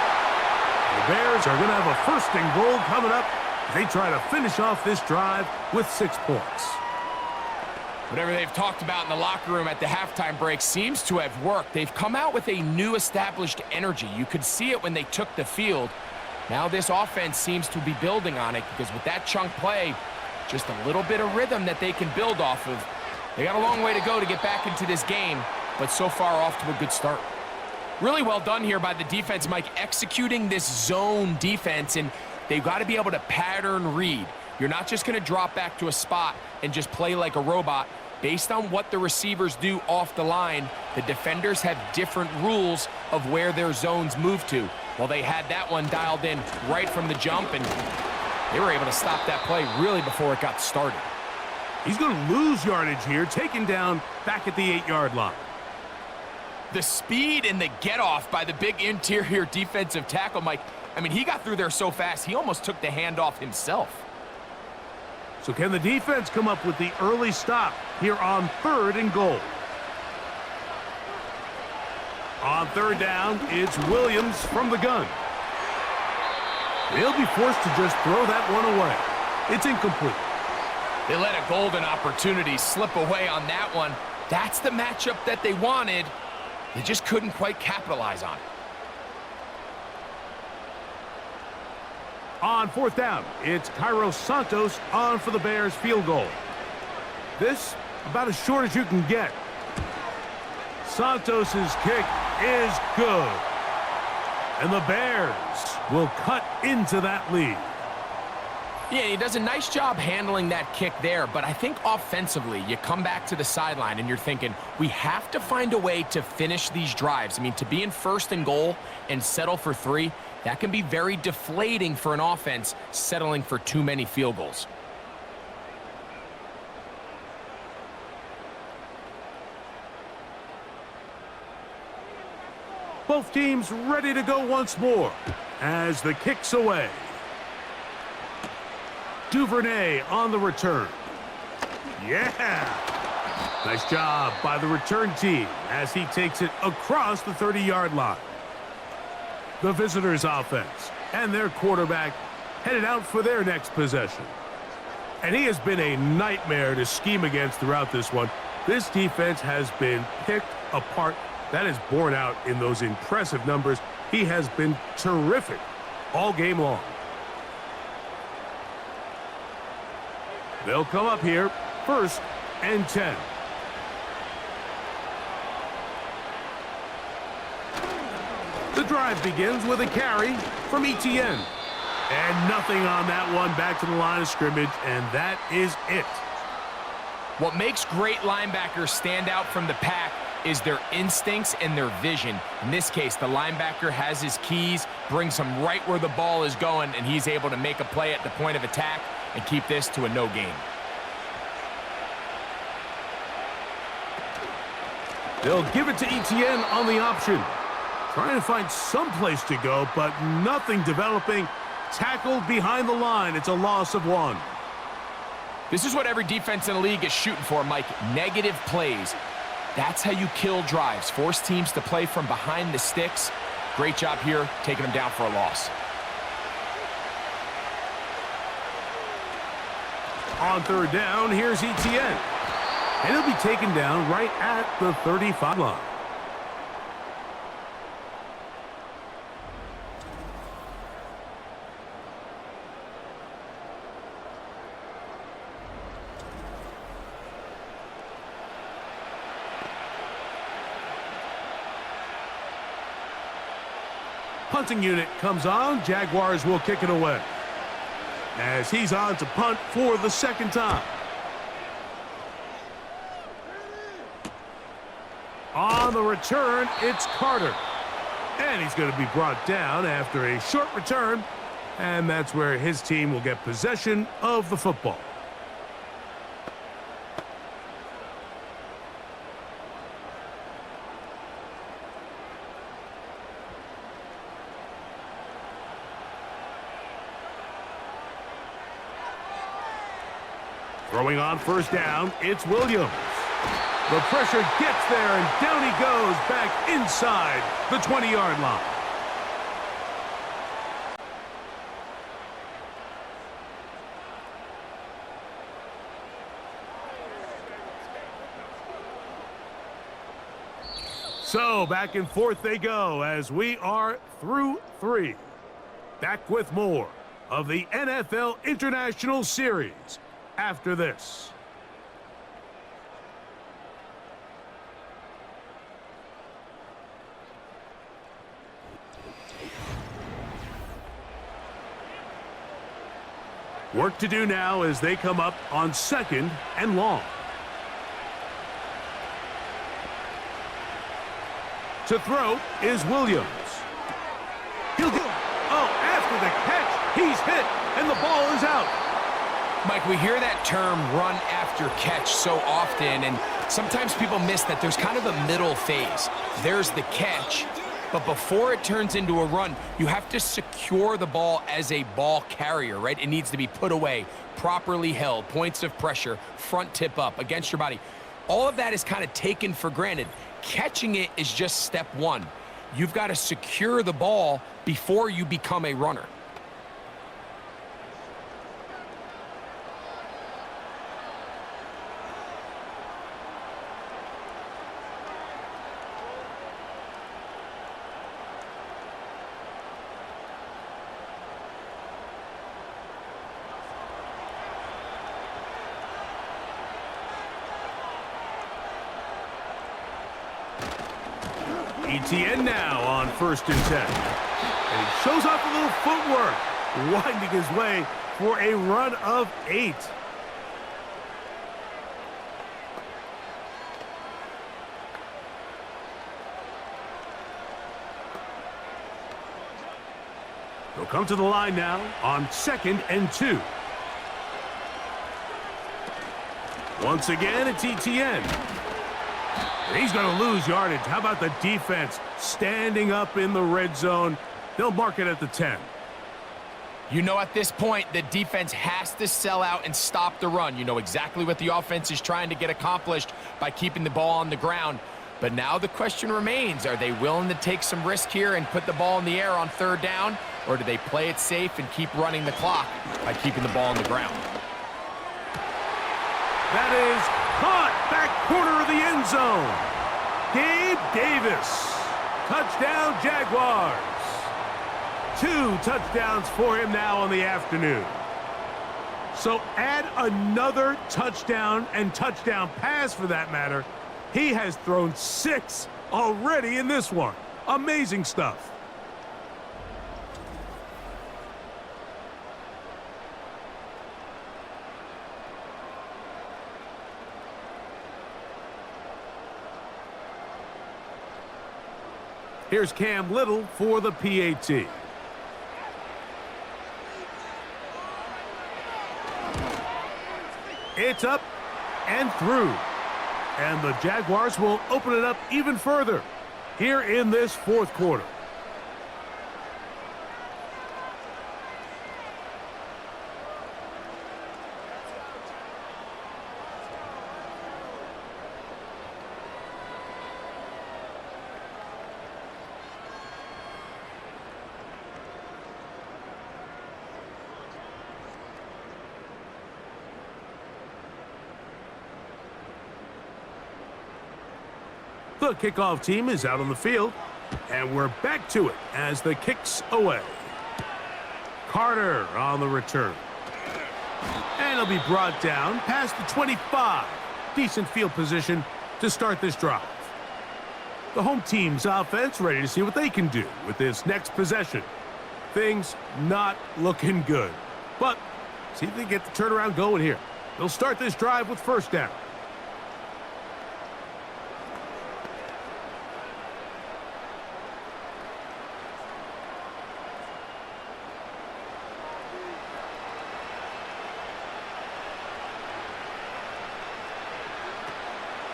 The Bears are going to have a first and goal coming up. They try to finish off this drive with 6 points. Whatever they've talked about in the locker room at the halftime break seems to have worked. They've come out with a new established energy. You could see it when they took the field. Now this offense seems to be building on it because with that chunk play, just a little bit of rhythm that they can build off of. They got a long way to go to get back into this game, but so far off to a good start. Really well done here by the defense, Mike, executing this zone defense, and they've got to be able to pattern read. You're not just going to drop back to a spot and just play like a robot. Based on what the receivers do off the line, the defenders have different rules of where their zones move to. Well, they had that one dialed in right from the jump, and they were able to stop that play really before it got started. He's going to lose yardage here, taken down back at the 8-yard line. The speed and the get-off by the big interior defensive tackle, Mike. I mean, he got through there so fast, he almost took the handoff himself. So can the defense come up with the early stop here on 3rd and goal? On 3rd down, it's Williams from the gun. They'll be forced to just throw that one away. It's incomplete. They let a golden opportunity slip away on that one. That's the matchup that they wanted. They just couldn't quite capitalize on it. On 4th down, it's Cairo Santos on for the Bears field goal. This, about as short as you can get. Santos's kick is good. And the Bears will cut into that lead. Yeah, he does a nice job handling that kick there, but I think offensively, you come back to the sideline and you're thinking, we have to find a way to finish these drives. I mean, to be in 1st and goal and settle for 3, that can be very deflating for an offense settling for too many field goals. Both teams ready to go once more as the kick's away. Duvernay on the return. Yeah! Nice job by the return team as he takes it across the 30-yard line. The visitors' offense and their quarterback headed out for their next possession. And he has been a nightmare to scheme against throughout this one. This defense has been picked apart. That is borne out in those impressive numbers. He has been terrific all game long. They'll come up here, 1st and 10. The drive begins with a carry from Etienne. And nothing on that one, back to the line of scrimmage, and that is it. What makes great linebackers stand out from the pack is their instincts and their vision. In this case, the linebacker has his keys, brings him right where the ball is going, and he's able to make a play at the point of attack and keep this to a no gain. They'll give it to Etienne on the option. Trying to find some place to go, but nothing developing. Tackled behind the line. It's a loss of 1. This is what every defense in the league is shooting for, Mike. Negative plays. That's how you kill drives. Force teams to play from behind the sticks. Great job here, taking them down for a loss. On third down, here's Etienne. And he'll be taken down right at the 35 line. Punting unit comes on. Jaguars will kick it away, as he's on to punt for the second time. On the return, it's Carter. And he's going to be brought down after a short return. And that's where his team will get possession of the football. Throwing on first down, it's Williams. The pressure gets there, and down he goes back inside the 20-yard line. So back and forth they go as we are through 3. Back with more of the NFL International Series after this. Work to do now as they come up on 2nd and long. To throw is Williams. He'll go. Oh, after the catch, he's hit, and the ball is out. Mike, we hear that term run after catch so often, and sometimes people miss that there's kind of a middle phase. There's the catch, but before it turns into a run, you have to secure the ball as a ball carrier, right? It needs to be put away, properly held, points of pressure, front tip up against your body. All of that is kind of taken for granted. Catching it is just step 1. You've got to secure the ball before you become a runner. Etienne now on 1st and 10. And he shows off a little footwork, winding his way for a run of 8. He'll come to the line now on 2nd and 2. Once again, it's Etienne. He's going to lose yardage. How about the defense standing up in the red zone? They'll mark it at the 10. You know, at this point, the defense has to sell out and stop the run. You know exactly what the offense is trying to get accomplished by keeping the ball on the ground. But now the question remains, are they willing to take some risk here and put the ball in the air on 3rd down? Or do they play it safe and keep running the clock by keeping the ball on the ground? That is caught back corner of the end zone. Gabe Davis. Touchdown, Jaguars. 2 touchdowns for him now on the afternoon. So add another touchdown and touchdown pass for that matter. He has thrown 6 already in this one. Amazing stuff. Here's Cam Little for the PAT. It's up and through. And the Jaguars will open it up even further here in this fourth quarter. The kickoff team is out on the field, and we're back to it as the kick's away. Carter on the return. And he'll be brought down past the 25. Decent field position to start this drive. The home team's offense ready to see what they can do with this next possession. Things not looking good, but see if they get the turnaround going here. They'll start this drive with first down.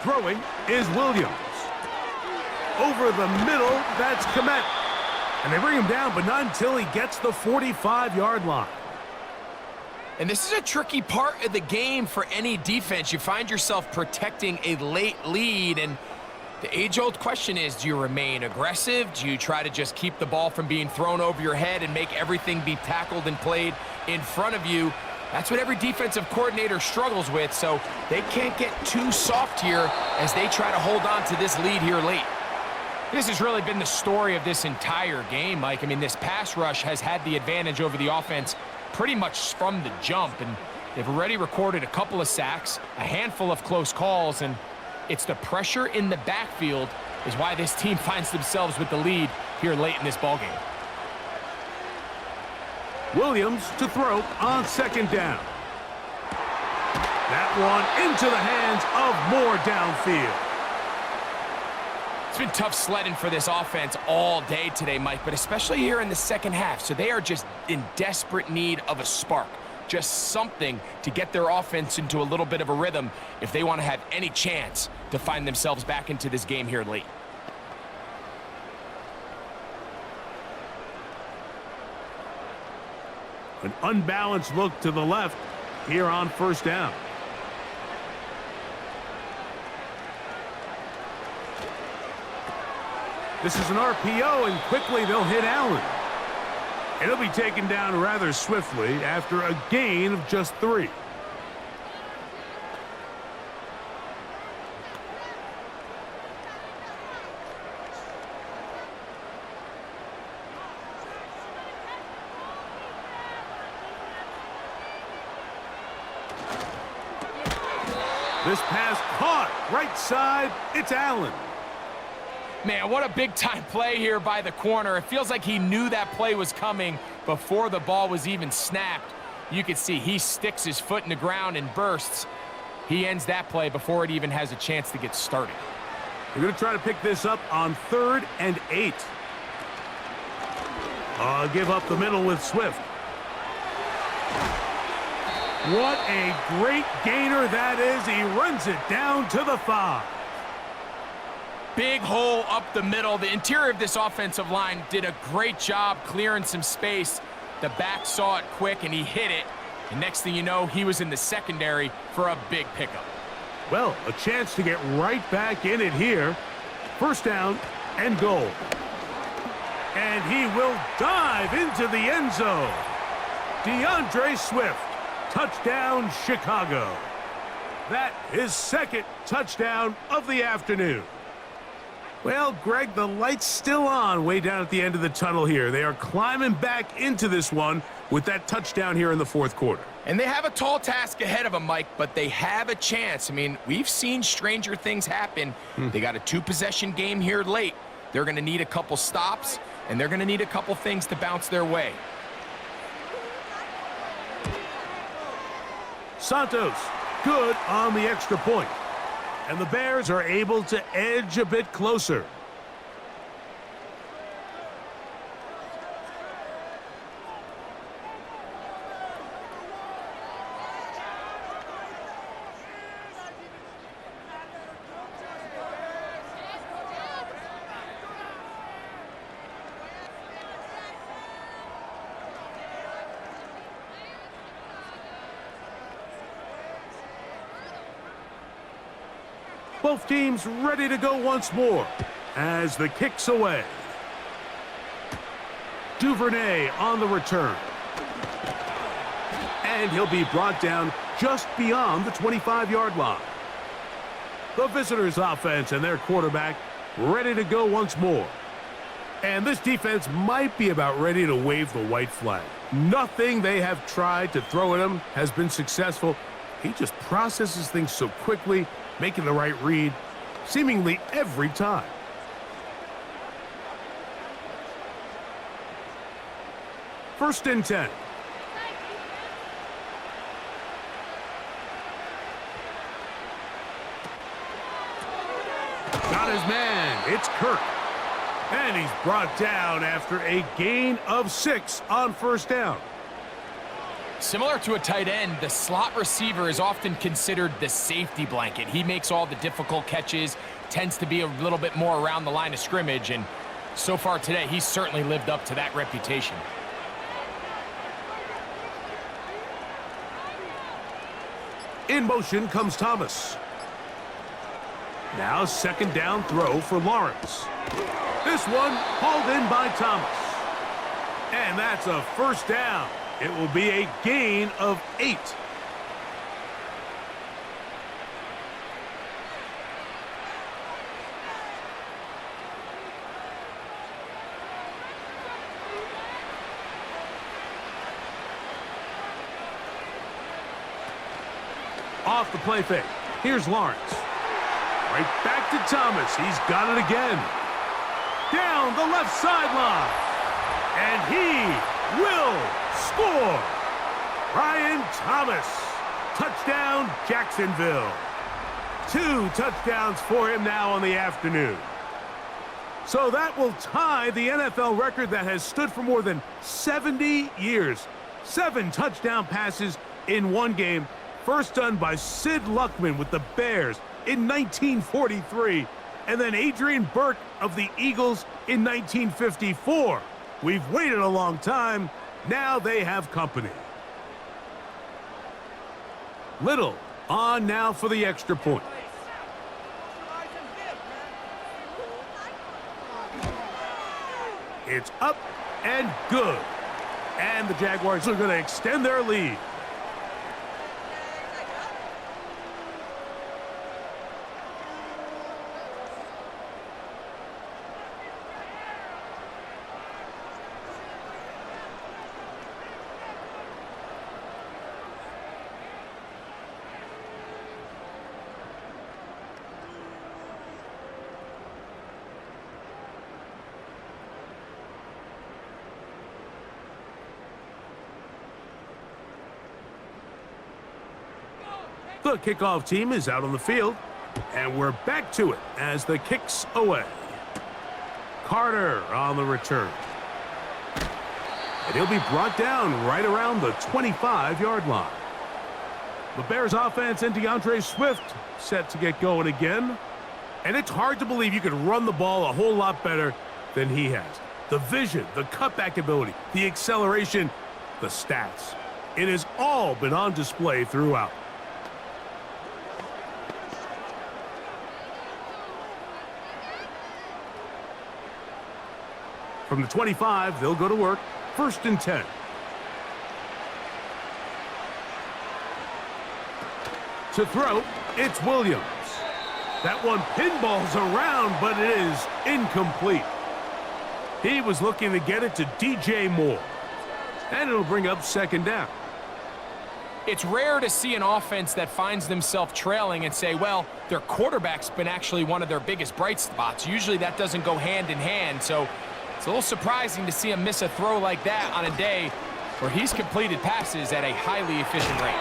Throwing is Williams. Over the middle, that's Komet. And they bring him down, but not until he gets the 45-yard line. And this is a tricky part of the game for any defense. You find yourself protecting a late lead, and the age-old question is, do you remain aggressive? Do you try to just keep the ball from being thrown over your head and make everything be tackled and played in front of you? That's what every defensive coordinator struggles with, so they can't get too soft here as they try to hold on to this lead here late. This has really been the story of this entire game, Mike. I mean, this pass rush has had the advantage over the offense pretty much from the jump, and they've already recorded a couple of sacks, a handful of close calls, and it's the pressure in the backfield is why this team finds themselves with the lead here late in this ballgame. Williams to throw on second down. That one into the hands of Moore downfield. It's been tough sledding for this offense all day today, Mike, but especially here in the second half. So they are just in desperate need of a spark, just something to get their offense into a little bit of a rhythm if they want to have any chance to find themselves back into this game here late. An unbalanced look to the left here on first down. This is an RPO, and quickly they'll hit Allen. It'll be taken down rather swiftly after a gain of just 3. This pass caught right side. It's Allen. Man, what a big-time play here by the corner. It feels like he knew that play was coming before the ball was even snapped. You can see he sticks his foot in the ground and bursts. He ends that play before it even has a chance to get started. They're going to try to pick this up on 3rd and 8. Give up the middle with Swift. What a great gainer that is. He runs it down to the 5. Big hole up the middle. The interior of this offensive line did a great job clearing some space. The back saw it quick, and he hit it. And next thing you know, he was in the secondary for a big pickup. Well, a chance to get right back in it here. First down and goal. And he will dive into the end zone. DeAndre Swift. Touchdown, Chicago. That is second touchdown of the afternoon. Well, Greg, the light's still on way down at the end of the tunnel here. They are climbing back into this one with that touchdown here in the fourth quarter. And they have a tall task ahead of them, Mike, but they have a chance. I mean, we've seen stranger things happen. They got a 2-possession game here late. They're going to need a couple stops, and they're going to need a couple things to bounce their way. Santos, good on the extra point. And the Bears are able to edge a bit closer. Both teams ready to go once more as the kick's away. Duvernay on the return. And he'll be brought down just beyond the 25-yard line. The visitors' offense and their quarterback ready to go once more. And this defense might be about ready to wave the white flag. Nothing they have tried to throw at him has been successful. He just processes things so quickly, making the right read, seemingly every time. First and 10. Got his man. It's Kirk. And he's brought down after a gain of 6 on first down. Similar to a tight end, the slot receiver is often considered the safety blanket. He makes all the difficult catches, tends to be a little bit more around the line of scrimmage, and so far today, he's certainly lived up to that reputation. In motion comes Thomas. Now second down throw for Lawrence. This one hauled in by Thomas. And that's a first down. It will be a gain of 8. Off the play fake. Here's Lawrence. Right back to Thomas. He's got it again. Down the left sideline. And he will score. Ryan Thomas. Touchdown, Jacksonville. 2 touchdowns for him now on the afternoon. So that will tie the NFL record that has stood for more than 70 years. 7 touchdown passes in one game. First done by Sid Luckman with the Bears in 1943, and then Adrian Burke of the Eagles in 1954. We've waited a long time. Now they have company. Little on now for the extra point. It's up and good. And the Jaguars are going to extend their lead. The kickoff team is out on the field, and we're back to it as the kick's away. Carter on the return. And he'll be brought down right around the 25-yard line. The Bears offense and DeAndre Swift set to get going again. And it's hard to believe you could run the ball a whole lot better than he has. The vision, the cutback ability, the acceleration, the stats. It has all been on display throughout. From the 25, they'll go to work. First and 10. To throw, it's Williams. That one pinballs around, but it is incomplete. He was looking to get it to DJ Moore. And it'll bring up second down. It's rare to see an offense that finds themselves trailing and say, well, their quarterback's been actually one of their biggest bright spots. Usually that doesn't go hand in hand, so it's a little surprising to see him miss a throw like that on a day where he's completed passes at a highly efficient rate.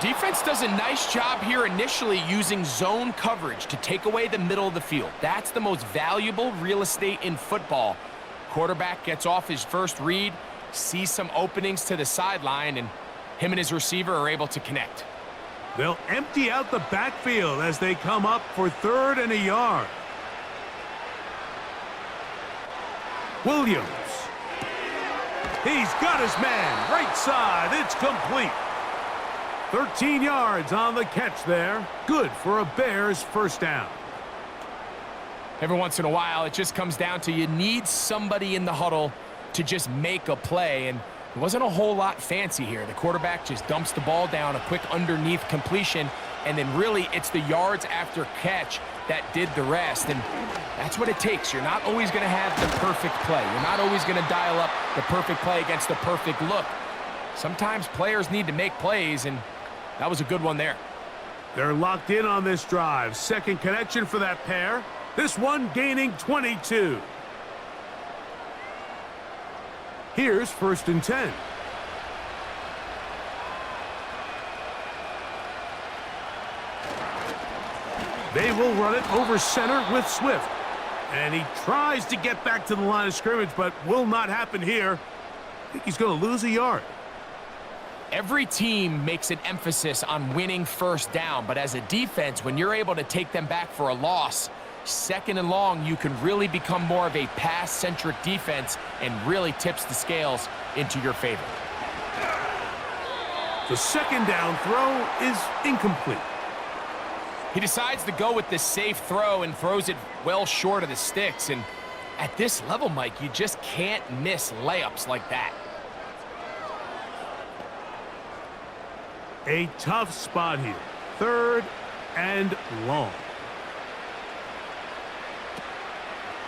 Defense does a nice job here initially using zone coverage to take away the middle of the field. That's the most valuable real estate in football. Quarterback gets off his first read, sees some openings to the sideline, and him and his receiver are able to connect. They'll empty out the backfield as they come up for 3rd and a yard. Williams. He's got his man. Right side. It's complete. 13 yards on the catch there. Good for a Bears first down. Every once in a while, it just comes down to you need somebody in the huddle to just make a play, and it wasn't a whole lot fancy here. The quarterback just dumps the ball down, a quick underneath completion, and then really it's the yards after catch that did the rest, and that's what it takes. You're not always going to have the perfect play. You're not always going to dial up the perfect play against the perfect look. Sometimes players need to make plays, and that was a good one there. They're locked in on this drive. Second connection for that pair. This one gaining 22. Here's 1st and 10. They will run it over center with Swift. And he tries to get back to the line of scrimmage, but will not happen here. I think he's going to lose a yard. Every team makes an emphasis on winning first down, but as a defense, when you're able to take them back for a loss, 2nd and long, you can really become more of a pass-centric defense and really tips the scales into your favor. The 2nd down throw is incomplete. He decides to go with the safe throw and throws it well short of the sticks. And at this level, Mike, you just can't miss layups like that. A tough spot here. 3rd and long.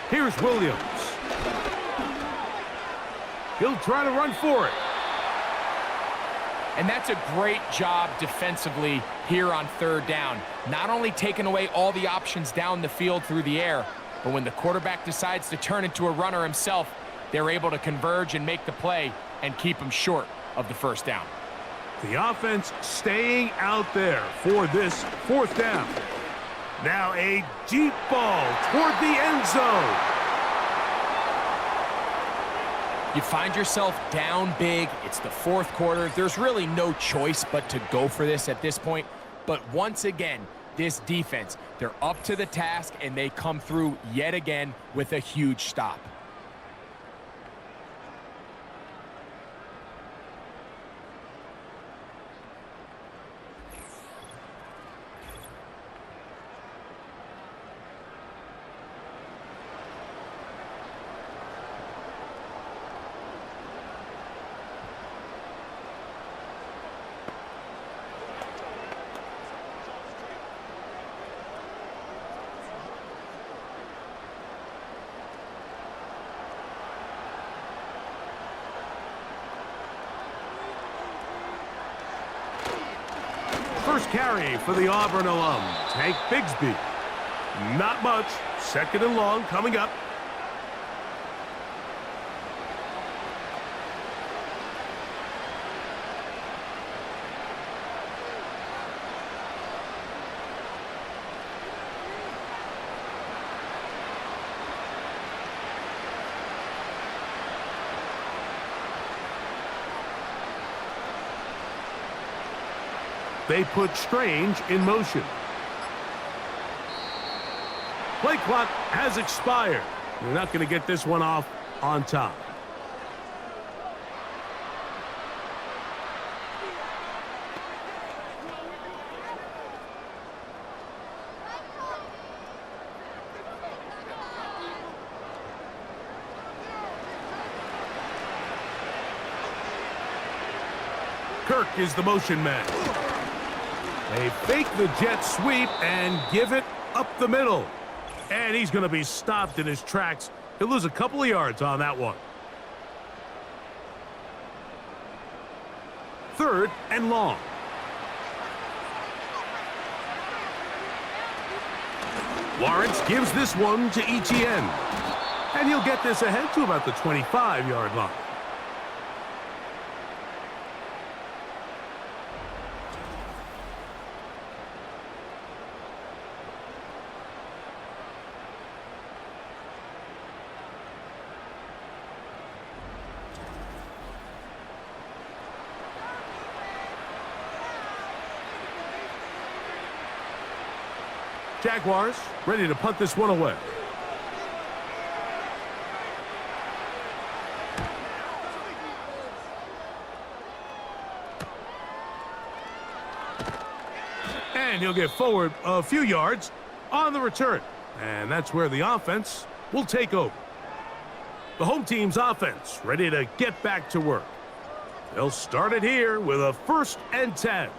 Here's Williams. He'll try to run for it. And that's a great job defensively here on 3rd down. Not only taking away all the options down the field through the air, but when the quarterback decides to turn into a runner himself, they're able to converge and make the play and keep him short of the 1st down. The offense staying out there for this 4th down. Now a deep ball toward the end zone. You find yourself down big. It's the 4th quarter. There's really no choice but to go for this at this point. But once again, this defense, they're up to the task, and they come through yet again with a huge stop. First carry for the Auburn alum, Tank Bigsby. Not much. 2nd and long coming up. They put Strange in motion. Play clock has expired. They're not going to get this one off on time. Kirk is the motion man. They fake the jet sweep and give it up the middle. And he's going to be stopped in his tracks. He'll lose a couple of yards on that one. 3rd and long. Lawrence gives this one to Etienne. And he'll get this ahead to about the 25-yard line. Jaguars ready to punt this one away. And he'll get forward a few yards on the return. And that's where the offense will take over. The home team's offense ready to get back to work. They'll start it here with a 1st and 10.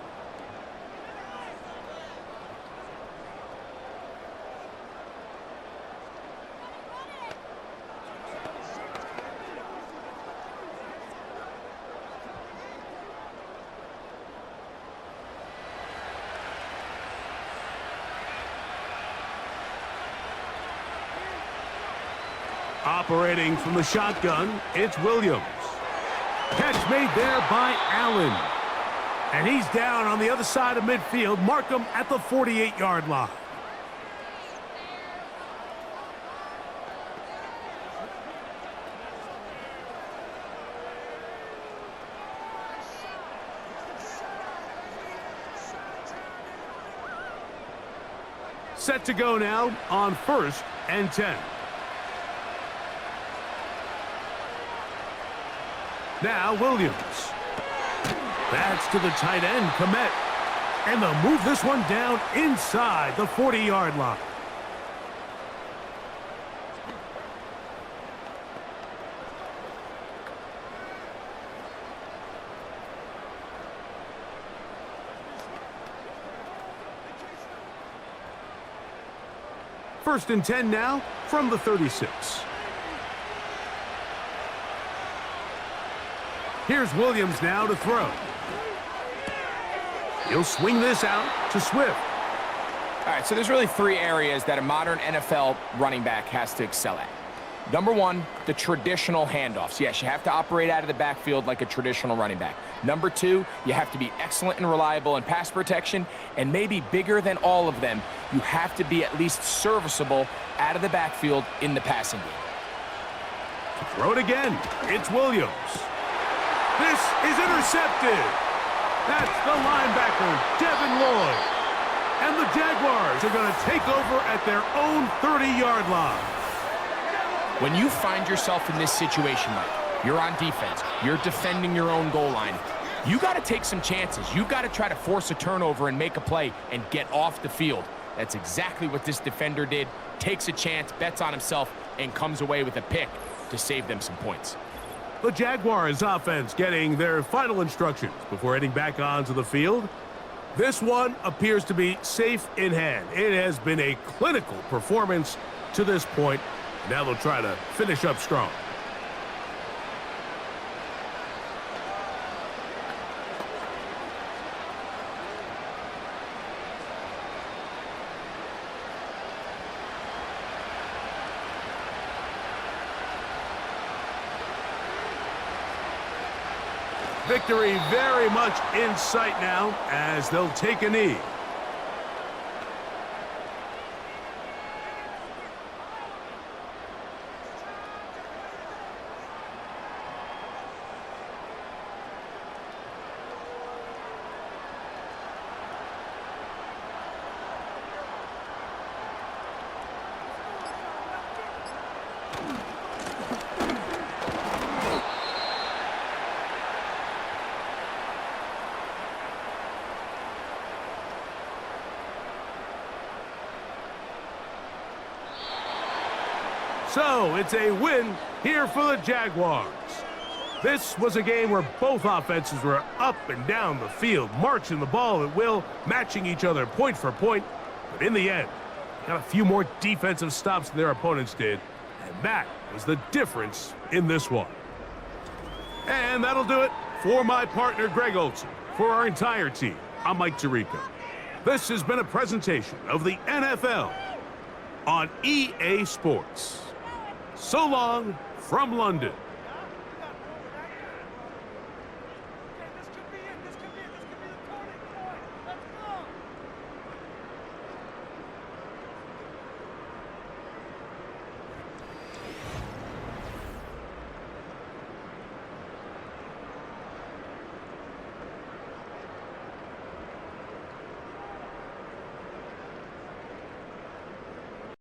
Operating from the shotgun, it's Williams. Catch made there by Allen. And he's down on the other side of midfield. Mark him at the 48-yard line. Set to go now on 1st and 10. Now Williams. That's to the tight end, Komet. And they'll move this one down inside the 40-yard line. First and 10 now from the 36. Here's Williams now to throw. He'll swing this out to Swift. All right, so there's really 3 areas that a modern NFL running back has to excel at. Number 1, the traditional handoffs. Yes, you have to operate out of the backfield like a traditional running back. Number 2, you have to be excellent and reliable in pass protection. And maybe bigger than all of them, you have to be at least serviceable out of the backfield in the passing game. Throw it again. It's Williams. This is intercepted. That's the linebacker, Devin Lloyd. And the Jaguars are going to take over at their own 30-yard line. When you find yourself in this situation, Mike, you're on defense, you're defending your own goal line, you got to take some chances. You got to try to force a turnover and make a play and get off the field. That's exactly what this defender did. Takes a chance, bets on himself, and comes away with a pick to save them some points. The Jaguars offense getting their final instructions before heading back onto the field. This one appears to be safe in hand. It has been a clinical performance to this point. Now they'll try to finish up strong. Victory very much in sight now as they'll take a knee. So it's a win here for the Jaguars. This was a game where both offenses were up and down the field, marching the ball at will, matching each other point for point. But in the end, got a few more defensive stops than their opponents did. And that was the difference in this one. And that'll do it for my partner, Greg Olson. For our entire team, I'm Mike Tirico. This has been a presentation of the NFL on EA Sports. So long from London.